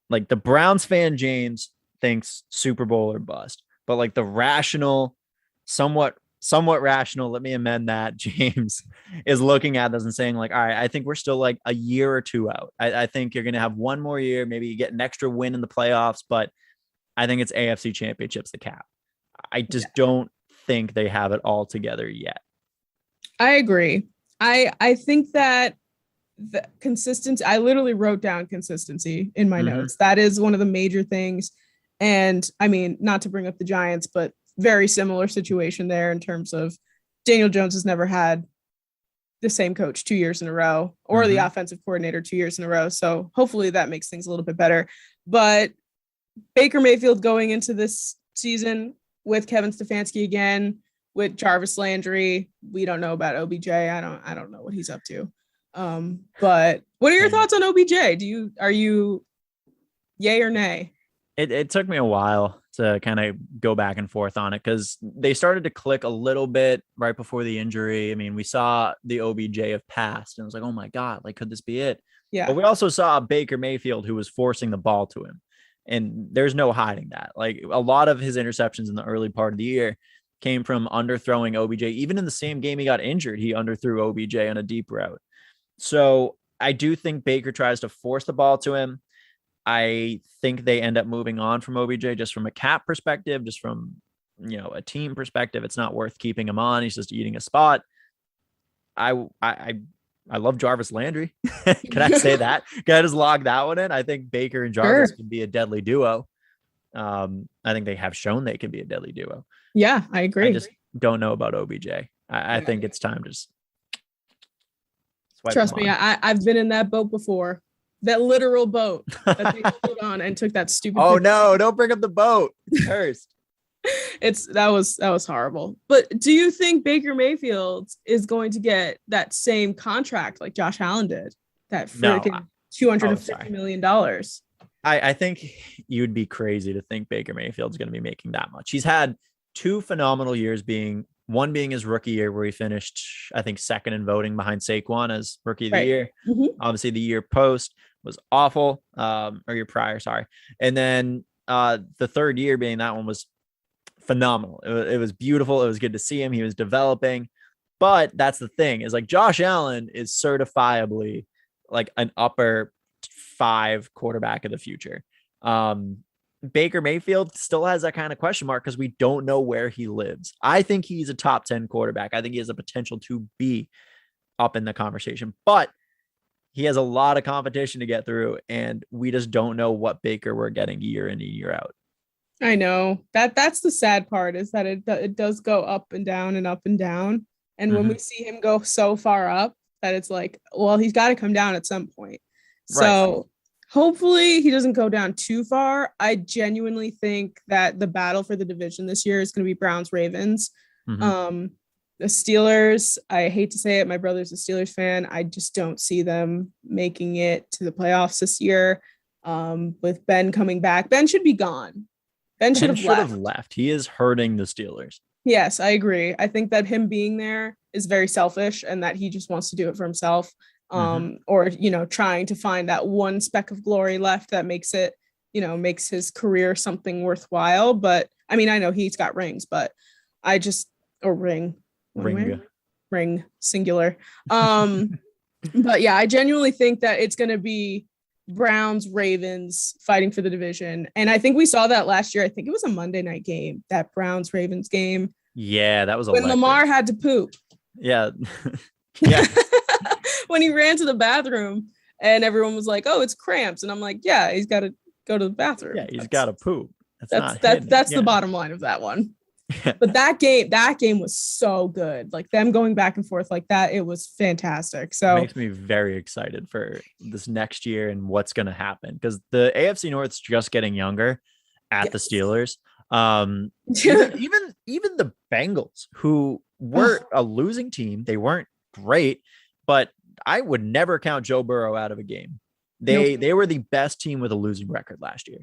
like the Browns fan James thinks Super Bowl or bust, but like the rational, somewhat rational, let me amend that, James is looking at this and saying like, all right, I think we're still like a year or 2 out. I think you're going to have one more year, maybe you get an extra win in the playoffs, but I think it's AFC championships the cap. I just don't think they have it all together yet. I agree. I think that the consistency, I literally wrote down consistency in my notes. That is one of the major things. And I mean, not to bring up the Giants, but very similar situation there in terms of Daniel Jones has never had the same coach 2 years in a row, or the offensive coordinator 2 years in a row. So hopefully that makes things a little bit better. But Baker Mayfield going into this season with Kevin Stefanski again, with Jarvis Landry, we don't know about OBJ. I don't know what he's up to. But what are your thoughts on OBJ? Are you yay or nay? It took me a while to kind of go back and forth on it because they started to click a little bit right before the injury. I mean, we saw the OBJ of past and it was like, oh my God, like, could this be it? Yeah. But we also saw Baker Mayfield who was forcing the ball to him. And there's no hiding that. Like a lot of his interceptions in the early part of the year came from underthrowing OBJ. Even in the same game he got injured, he underthrew OBJ on a deep route. So I do think Baker tries to force the ball to him. I think they end up moving on from OBJ just from a cap perspective, just from, a team perspective. It's not worth keeping him on. He's just eating a spot. I I love Jarvis Landry. Can I say that? Can I just log that one in? I think Baker and Jarvis can be a deadly duo. I think they have shown they can be a deadly duo. Yeah, I agree. I just don't know about OBJ. I think it's time to trust me. I've been in that boat before. That literal boat that they put on and took that stupid. Oh no! Don't bring up the boat. It's cursed. That was horrible. But do you think Baker Mayfield is going to get that same contract like Josh Allen did? That freaking $250 million. I think you'd be crazy to think Baker Mayfield's going to be making that much. He's had 2 phenomenal years, one being his rookie year where he finished, I think, second in voting behind Saquon as rookie of the year. Mm-hmm. Obviously, the year post was awful, or year prior, sorry. And then the third year being that one was phenomenal. It was beautiful. It was good to see him. He was developing. But that's the thing is like Josh Allen is certifiably like an upper 5 quarterback of the future. Baker Mayfield still has that kind of question mark because we don't know where he lives. I think he's a top 10 quarterback. I think he has a potential to be up in the conversation, but he has a lot of competition to get through, and we just don't know what Baker we're getting year in and year out. I know that's the sad part is that it does go up and down and up and down. And when we see him go so far up that it's like, well, he's got to come down at some point. So hopefully he doesn't go down too far. I genuinely think that the battle for the division this year is going to be Browns Ravens. The Steelers, I hate to say it, my brother's a Steelers fan. I just don't see them making it to the playoffs this year. With Ben coming back, Ben should be gone. Ben should have left. He is hurting the Steelers. Yes, I agree. I think that him being there is very selfish and that he just wants to do it for himself. Or, trying to find that one speck of glory left that makes it, makes his career something worthwhile. But I mean, I know he's got rings, but ring singular. But yeah, I genuinely think that it's going to be Browns Ravens fighting for the division. And I think we saw that last year. I think it was a Monday night game, that Browns Ravens game. Yeah, that was when Lamar had to poop. Yeah. Yeah. When he ran to the bathroom and everyone was like, oh, it's cramps. And I'm like, yeah, he's got to go to the bathroom. Yeah, he's got to poop. That's the bottom line of that one. But that game was so good. Like them going back and forth like that, it was fantastic. So it makes me very excited for this next year and what's going to happen because the AFC North's just getting younger at the Steelers. Even the Bengals, who were a losing team, they weren't great, but I would never count Joe Burrow out of a game. They were the best team with a losing record last year.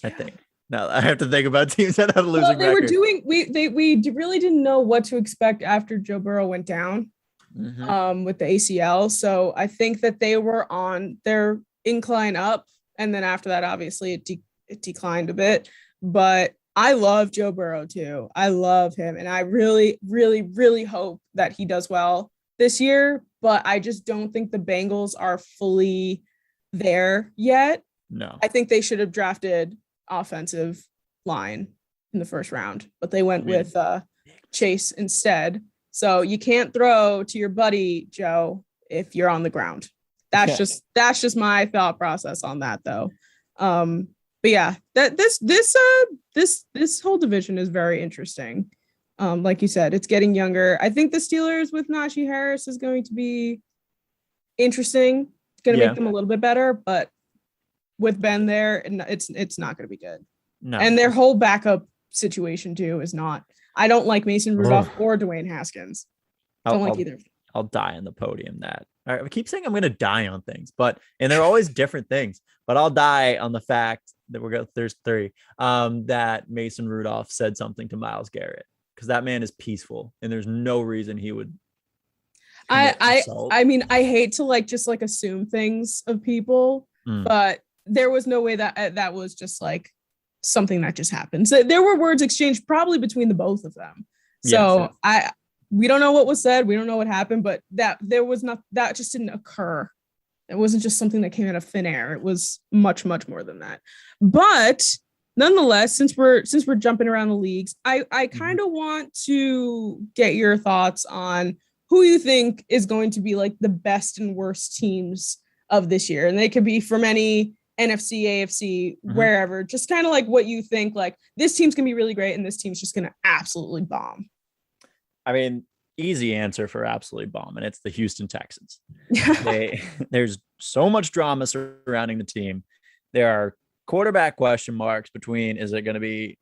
I think. Now I have to think about teams that had a losing record. We really didn't know what to expect after Joe Burrow went down with the ACL. So I think that they were on their incline up. And then after that, obviously it declined a bit, but I love Joe Burrow too. I love him. And I really, really, really hope that he does well this year, but I just don't think the Bengals are fully there yet. No, I think they should have drafted offensive line in the first round, but they went with Chase instead. So you can't throw to your buddy Joe if you're on the ground. That's just my thought process on that though. But yeah, that this whole division is very interesting. Like you said, it's getting younger. I think the Steelers with Najee Harris is going to be interesting. It's going to make them a little bit better, but with Ben there, it's not going to be good. No. And their whole backup situation too is not. I don't like Mason Rudolph or Dwayne Haskins. Don't like either. I'll die on the podium. I keep saying I'm going to die on things, and they're always different things. But I'll die on the fact that there's 3. That Mason Rudolph said something to Myles Garrett because that man is peaceful, and there's no reason he would. I mean, I hate to just assume things of people, but there was no way that was just something that just happened. So there were words exchanged probably between the both of them. So yes. We don't know what was said. We don't know what happened, but that just didn't occur. It wasn't just something that came out of thin air. It was much, much more than that. But nonetheless, since we're jumping around the leagues, I kind of want to get your thoughts on who you think is going to be like the best and worst teams of this year. And they could be from any NFC, AFC, wherever, just kind of like what you think, like this team's gonna be really great and this team's just gonna absolutely bomb. I mean, easy answer for absolutely bomb, and it's the Houston Texans. There's so much drama surrounding the team. There are quarterback question marks between, is it going to be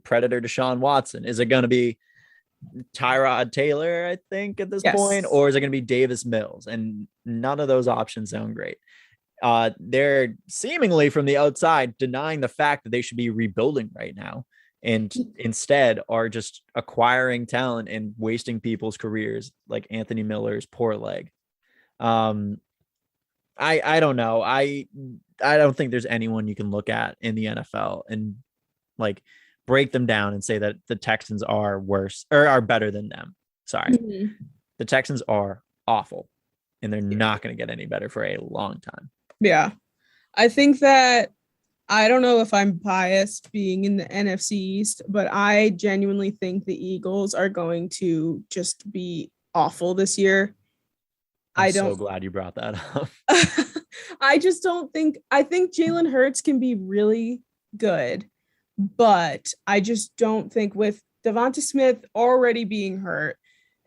Predator Deshaun Watson? Is it going to be Tyrod Taylor, I think, at this point? Or is it going to be Davis Mills? And none of those options sound great. They're seemingly from the outside denying the fact that they should be rebuilding right now, and instead are just acquiring talent and wasting people's careers, like Anthony Miller's poor leg. I don't know. I don't think there's anyone you can look at in the NFL and like break them down and say that the Texans are worse or are better than them. Sorry. The Texans are awful, and they're not going to get any better for a long time. Yeah. I think that, I don't know if I'm biased being in the NFC East, but I genuinely think the Eagles are going to just be awful this year. I'm so glad you brought that up. I just don't think, I think Jalen Hurts can be really good, but I just don't think, with Devonta Smith already being hurt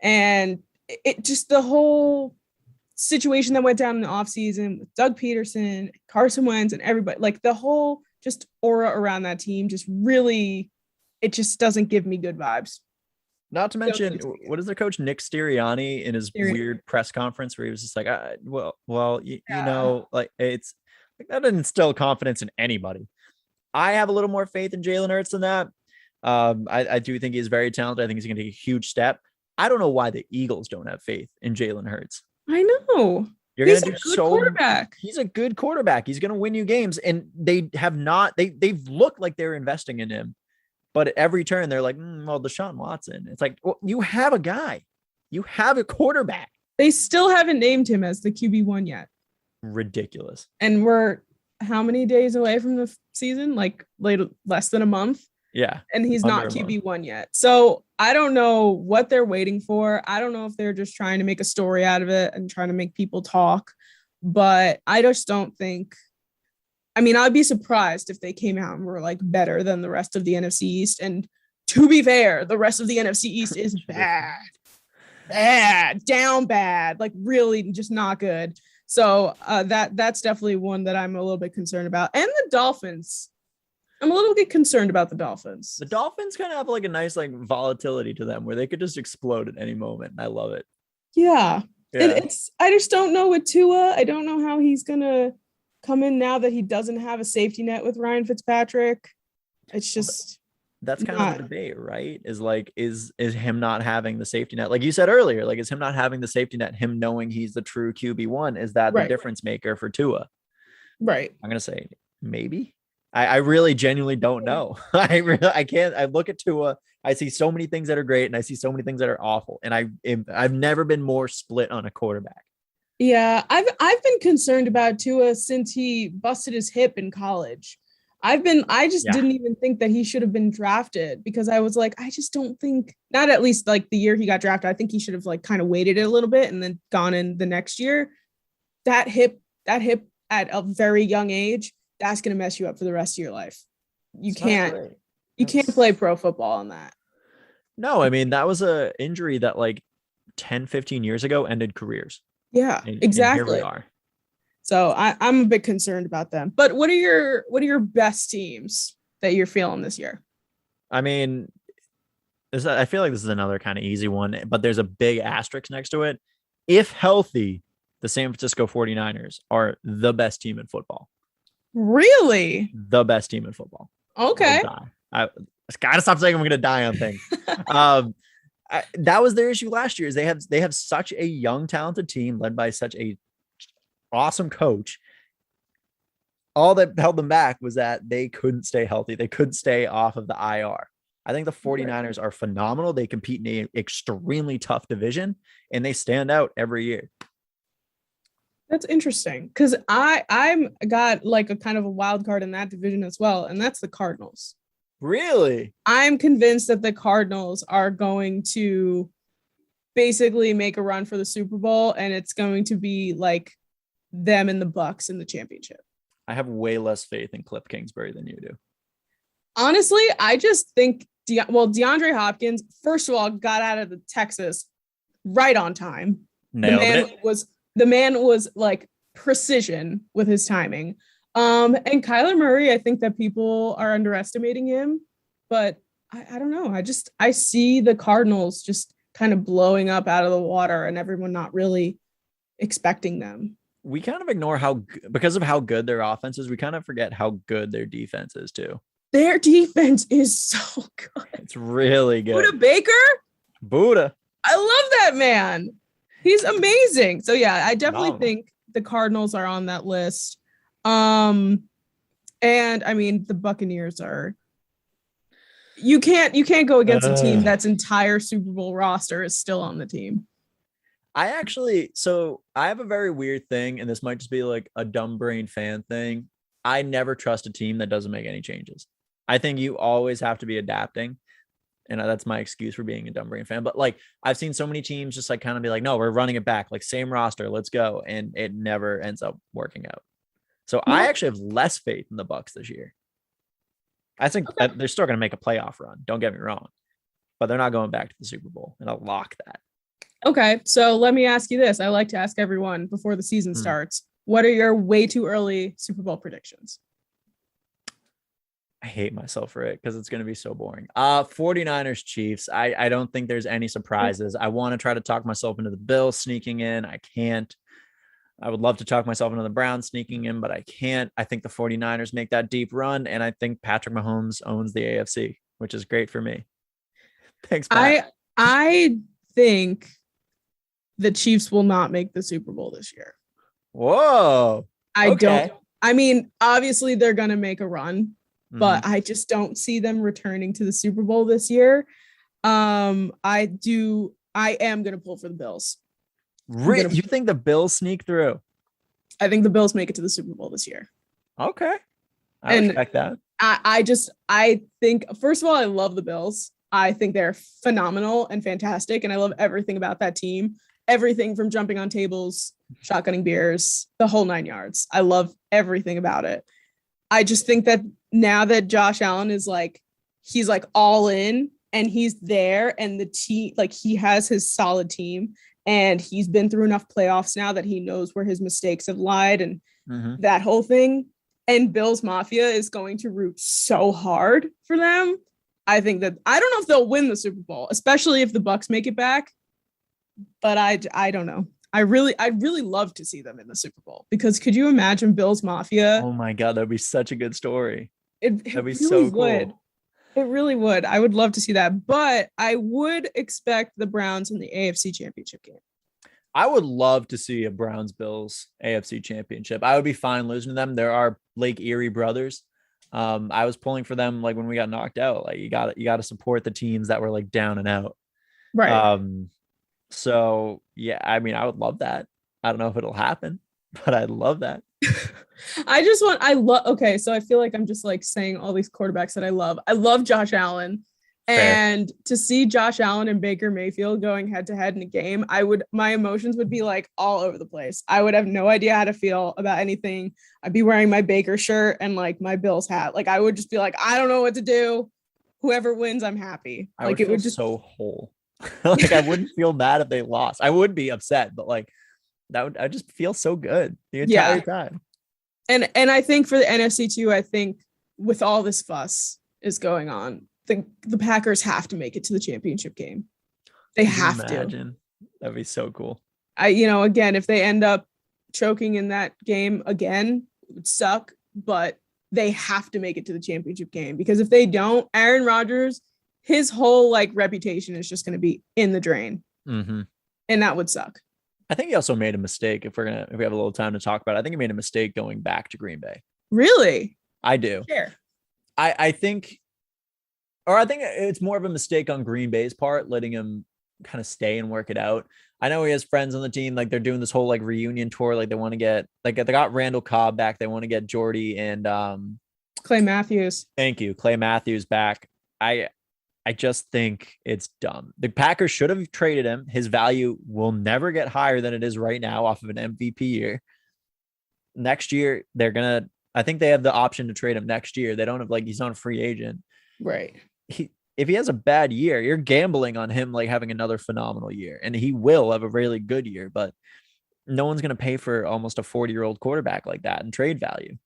and it just the whole situation that went down in the offseason with Doug Peterson, Carson Wentz, and everybody, like the whole just aura around that team just really, it just doesn't give me good vibes. Not to mention, what is the coach, Nick Sirianni, in his weird press conference where he was just like, you know, like it's like that didn't instill confidence in anybody. I have a little more faith in Jalen Hurts than that. I do think he's very talented. I think he's going to take a huge step. I don't know why the Eagles don't have faith in Jalen Hurts. I know. He's a good quarterback. He's a good quarterback. He's going to win you games. And they have not, they've looked like they're investing in him. But at every turn, they're like, well, Deshaun Watson. It's like, well, you have a guy. You have a quarterback. They still haven't named him as the QB1 yet. Ridiculous. And we're how many days away from the season? Like less than a month? Yeah. And he's not QB1 yet. So I don't know what they're waiting for. I don't know if they're just trying to make a story out of it and trying to make people talk. But I just don't think, I mean, I'd be surprised if they came out and were like better than the rest of the NFC East. And to be fair, the rest of the NFC East is down bad, like really just not good. So that's definitely one that I'm a little bit concerned about. And the Dolphins. I'm a little bit concerned about the Dolphins. The Dolphins kind of have like a nice like volatility to them where they could just explode at any moment. And I love it. Yeah. I just don't know with Tua. I don't know how he's going to come in now that he doesn't have a safety net with Ryan Fitzpatrick. It's just that's kind of the debate, right? Is like, is him not having the safety net, like you said earlier, like is him not having the safety net, him knowing he's the true QB1, is that the difference maker for Tua? Right. I'm gonna say maybe. I really genuinely don't know. I can't. I look at Tua, I see so many things that are great and I see so many things that are awful, and I've never been more split on a quarterback. Yeah, I've been concerned about Tua since he busted his hip in college. I didn't even think that he should have been drafted, because I was like, I just don't think, not at least like the year he got drafted. I think he should have like kind of waited it a little bit and then gone in the next year. That hip at a very young age, that's going to mess you up for the rest of your life. You can't play pro football on that. No, I mean, that was a injury that like 10, 15 years ago ended careers. Yeah, exactly. And here we are. So I'm a bit concerned about them. But what are your best teams that you're feeling this year? I mean, I feel like this is another kind of easy one, but there's a big asterisk next to it. If healthy, the San Francisco 49ers are the best team in football. Really? The best team in football. Okay. I gotta stop saying I'm gonna die on things. That was their issue last year. Is they have such a young, talented team led by such a awesome coach. All that held them back was that they couldn't stay healthy. They couldn't stay off of the IR. I think the 49ers are phenomenal. They compete in an extremely tough division, and they stand out every year. That's interesting, because I'm got like a kind of a wild card in that division as well, and that's the Cardinals. Really? I'm convinced that the Cardinals are going to basically make a run for the Super Bowl, and it's going to be like them and the Bucks in the championship. I have way less faith in Cliff Kingsbury than you do. Honestly, I just think DeAndre Hopkins, first of all, got out of the Texas right on time. The man was like precision with his timing. And Kyler Murray, I think that people are underestimating him, but I don't know. I see the Cardinals just kind of blowing up out of the water and everyone not really expecting them. We kind of ignore because of how good their offense is, we kind of forget how good their defense is too. Their defense is so good. It's really good. Budda Baker? Budda. I love that man. He's amazing. So yeah, I definitely think the Cardinals are on that list. And I mean, the Buccaneers are. You can't go against a team that's entire Super Bowl roster is still on the team. I have a very weird thing, and this might just be like a dumb brain fan thing. I never trust a team that doesn't make any changes. I think you always have to be adapting. And that's my excuse for being a dumb brain fan. But like, I've seen so many teams just like kind of be like, no, we're running it back, like same roster, let's go. And it never ends up working out. So I actually have less faith in the Bucs this year. I think that they're still going to make a playoff run. Don't get me wrong, but they're not going back to the Super Bowl, and I'll lock that. Okay. So let me ask you this. I like to ask everyone before the season starts, what are your way too early Super Bowl predictions? I hate myself for it because it's going to be so boring. 49ers Chiefs. I don't think there's any surprises. I want to try to talk myself into the Bills sneaking in. I can't. I would love to talk myself into the Browns sneaking in, but I can't. I think the 49ers make that deep run, and I think Patrick Mahomes owns the AFC, which is great for me. Thanks, Pat. I think the Chiefs will not make the Super Bowl this year. Whoa. I mean, obviously they're going to make a run, but I just don't see them returning to the Super Bowl this year. I am going to pull for the Bills. You think the Bills sneak through? I think the Bills make it to the Super Bowl this year. Okay. I respect that. I think, first of all, I love the Bills. I think they're phenomenal and fantastic. And I love everything about that team. Everything from jumping on tables, shotgunning beers, the whole 9 yards. I love everything about it. I just think that now that Josh Allen is like, he's like all in and he's there and the team, like he has his solid team and he's been through enough playoffs now that he knows where his mistakes have lied and that whole thing. And Bills Mafia is going to root so hard for them. I think that I don't know if they'll win the Super Bowl, especially if the Bucs make it back. But I don't know. I'd really love to see them in the Super Bowl because could you imagine Bills Mafia? Oh my God, that'd be such a good story. That'd be really so cool. It really would. I would love to see that. But I would expect the Browns in the AFC Championship game. I would love to see a Browns-Bills AFC Championship. I would be fine losing to them. There are Lake Erie brothers. I was pulling for them like when we got knocked out. Like you got to support the teams that were like down and out. Right. So yeah, I mean, I would love that. I don't know if it'll happen, but I'd love that. Okay, so I feel like I'm just like saying all these quarterbacks that I love. I love Josh Allen. And to see Josh Allen and Baker Mayfield going head to head in a game, my emotions would be like all over the place. I would have no idea how to feel about anything. I'd be wearing my Baker shirt and like my Bills hat. Like I would just be like, I don't know what to do. Whoever wins, I'm happy. Like it would just so whole. Like I wouldn't feel mad if they lost. I would be upset, but like I just feel so good the entire time. And I think for the NFC too, I think with all this fuss is going on, the Packers have to make it to the championship game. They have to. That'd be so cool. Again, if they end up choking in that game again, it would suck, but they have to make it to the championship game because if they don't, Aaron Rodgers, his whole like reputation is just going to be in the drain. And that would suck. I think he also made a mistake. If we have a little time to talk about it, I think he made a mistake going back to Green Bay. Really? I do. Sure. I think it's more of a mistake on Green Bay's part, letting him kind of stay and work it out. I know he has friends on the team, like they're doing this whole like reunion tour. Like they want to get, like they got Randall Cobb back. They want to get Jordy and Clay Matthews. Thank you. Clay Matthews back. I just think it's dumb. The Packers should have traded him. His value will never get higher than it is right now off of an MVP year. Next year, I think they have the option to trade him next year. They don't have he's not a free agent. Right. If he has a bad year, you're gambling on him having another phenomenal year, and he will have a really good year, but no one's going to pay for almost a 40-year-old quarterback like that in trade value.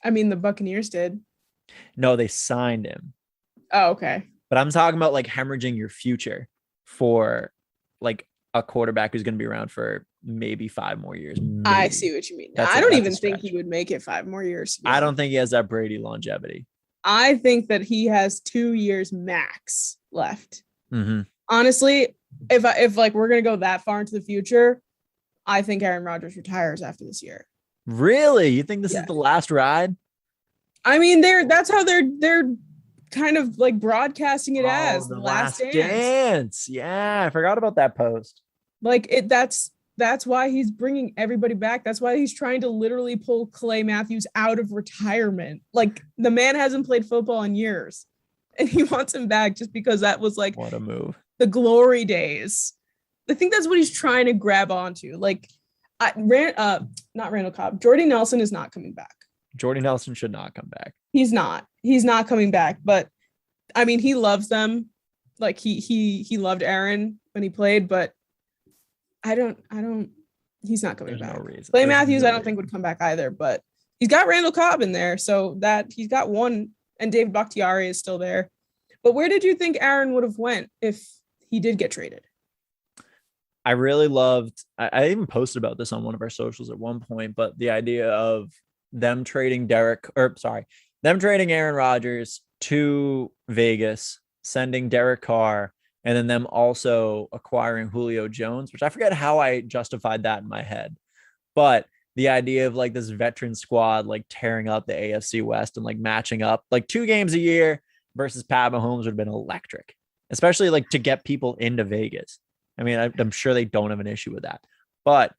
I mean, the Buccaneers did. No, they signed him. Oh, okay. But I'm talking about hemorrhaging your future for a quarterback who's going to be around for maybe 5 more years. Maybe. I see what you mean. I don't even think he would make it 5 more years. I don't think he has that Brady longevity. I think that he has 2 years max left. Mm-hmm. Honestly, if we're going to go that far into the future, I think Aaron Rodgers retires after this year. Really? You think this is the last ride? I mean, that's how they're kind of broadcasting it as the last dance. Yeah, I forgot about that post. That's why he's bringing everybody back. That's why he's trying to literally pull Clay Matthews out of retirement. The man hasn't played football in years, and he wants him back just because that was what a move. The glory days. I think that's what he's trying to grab onto. Not Randall Cobb. Jordy Nelson is not coming back. Jordy Nelson should not come back. He's not coming back, but I mean, he loves them. He loved Aaron when he played, but he's not coming back. No reason. Clay Matthews, I don't think would come back either, but he's got Randall Cobb in there. So that he's got one, and David Bakhtiari is still there. But where did you think Aaron would have went if he did get traded? I really loved, I even posted about this on one of our socials at one point, but the idea of them trading Aaron Rodgers to Vegas, sending Derek Carr, and then them also acquiring Julio Jones, which I forget how I justified that in my head. But the idea of this veteran squad, tearing up the AFC West and matching up 2 games a year versus Pat Mahomes would have been electric, especially to get people into Vegas. I mean, I'm sure they don't have an issue with that, but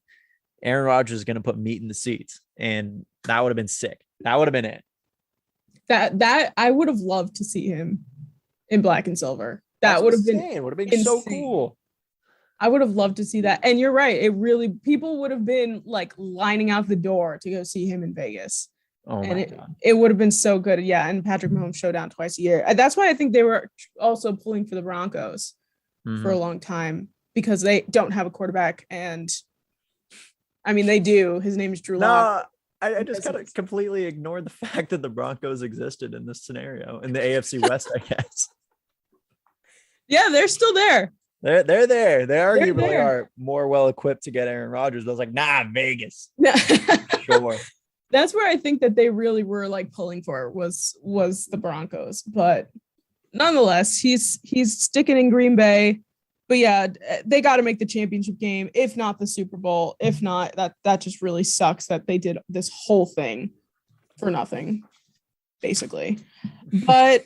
Aaron Rodgers is going to put meat in the seats, and that would have been sick. That would have been it. That I would have loved to see him in black and silver. That would have been insane. So cool. I would have loved to see that. And you're right. People would have been lining out the door to go see him in Vegas. Oh my God. It would have been so good. Yeah. And Patrick Mahomes showdown twice a year. That's why I think they were also pulling for the Broncos for a long time, because they don't have a quarterback. And I mean, they do. His name is Drew Lock. I just kind of completely ignored the fact that the Broncos existed in this scenario in the AFC West, I guess. Yeah, they're still there. They're there. They arguably are more well equipped to get Aaron Rodgers. But I was Vegas. Sure. That's where I think that they really were pulling for was the Broncos. But nonetheless, he's sticking in Green Bay. But yeah, they got to make the championship game, if not the Super Bowl. If not, that just really sucks that they did this whole thing for nothing, basically. But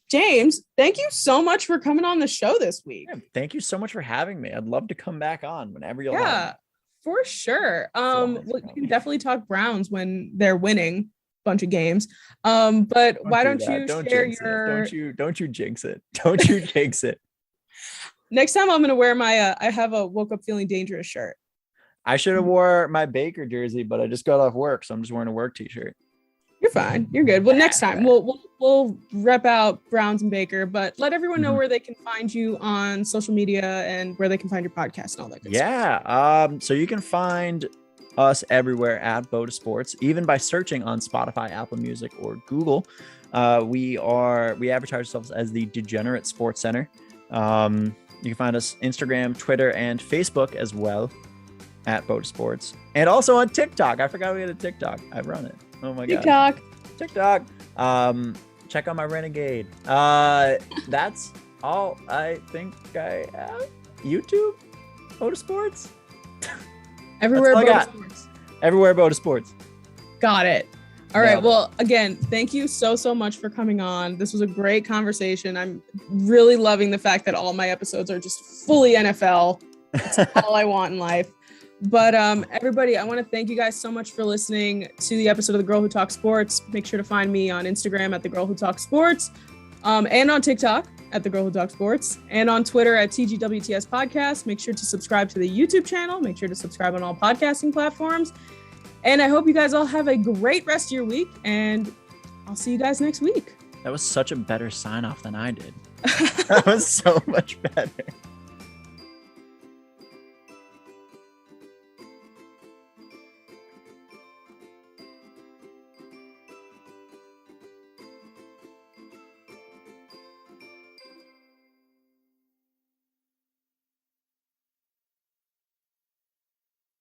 James, thank you so much for coming on the show this week. Yeah, thank you so much for having me. I'd love to come back on whenever you'll. Yeah, for sure. We can definitely talk Browns when they're winning a bunch of games. But why don't you share your? Don't you jinx it? Don't you jinx it? Next time I'm gonna wear my I have a woke up feeling dangerous shirt. I should have wore my Baker jersey, but I just got off work, so I'm just wearing a work t-shirt. You're fine. You're good. Well, next time we'll rep out Browns and Baker, but let everyone know where they can find you on social media and where they can find your podcast and all that good stuff. So you can find us everywhere at BOTA Sports, even by searching on Spotify, Apple Music, or Google. We advertise ourselves as the Degenerate Sports Center. You can find us Instagram, Twitter, and Facebook as well at BOTA Sports, and also on TikTok. I forgot we had a TikTok. I run it. Oh my God. TikTok. Check out my Renegade. That's all I think I have. YouTube, BOTA Sports. Everywhere BOTA Sports. Everywhere BOTA Sports. Got it. All right. Well, again, thank you so much for coming on. This was a great conversation. I'm really loving the fact that all my episodes are just fully NFL. That's all I want in life. But everybody, I want to thank you guys so much for listening to the episode of The Girl Who Talks Sports. Make sure to find me on Instagram at The Girl Who Talks Sports, and on TikTok at The Girl Who Talks Sports, and on Twitter at TGWTS Podcast. Make sure to subscribe to the YouTube channel. Make sure to subscribe on all podcasting platforms. And I hope you guys all have a great rest of your week, and I'll see you guys next week. That was such a better sign off than I did. That was so much better.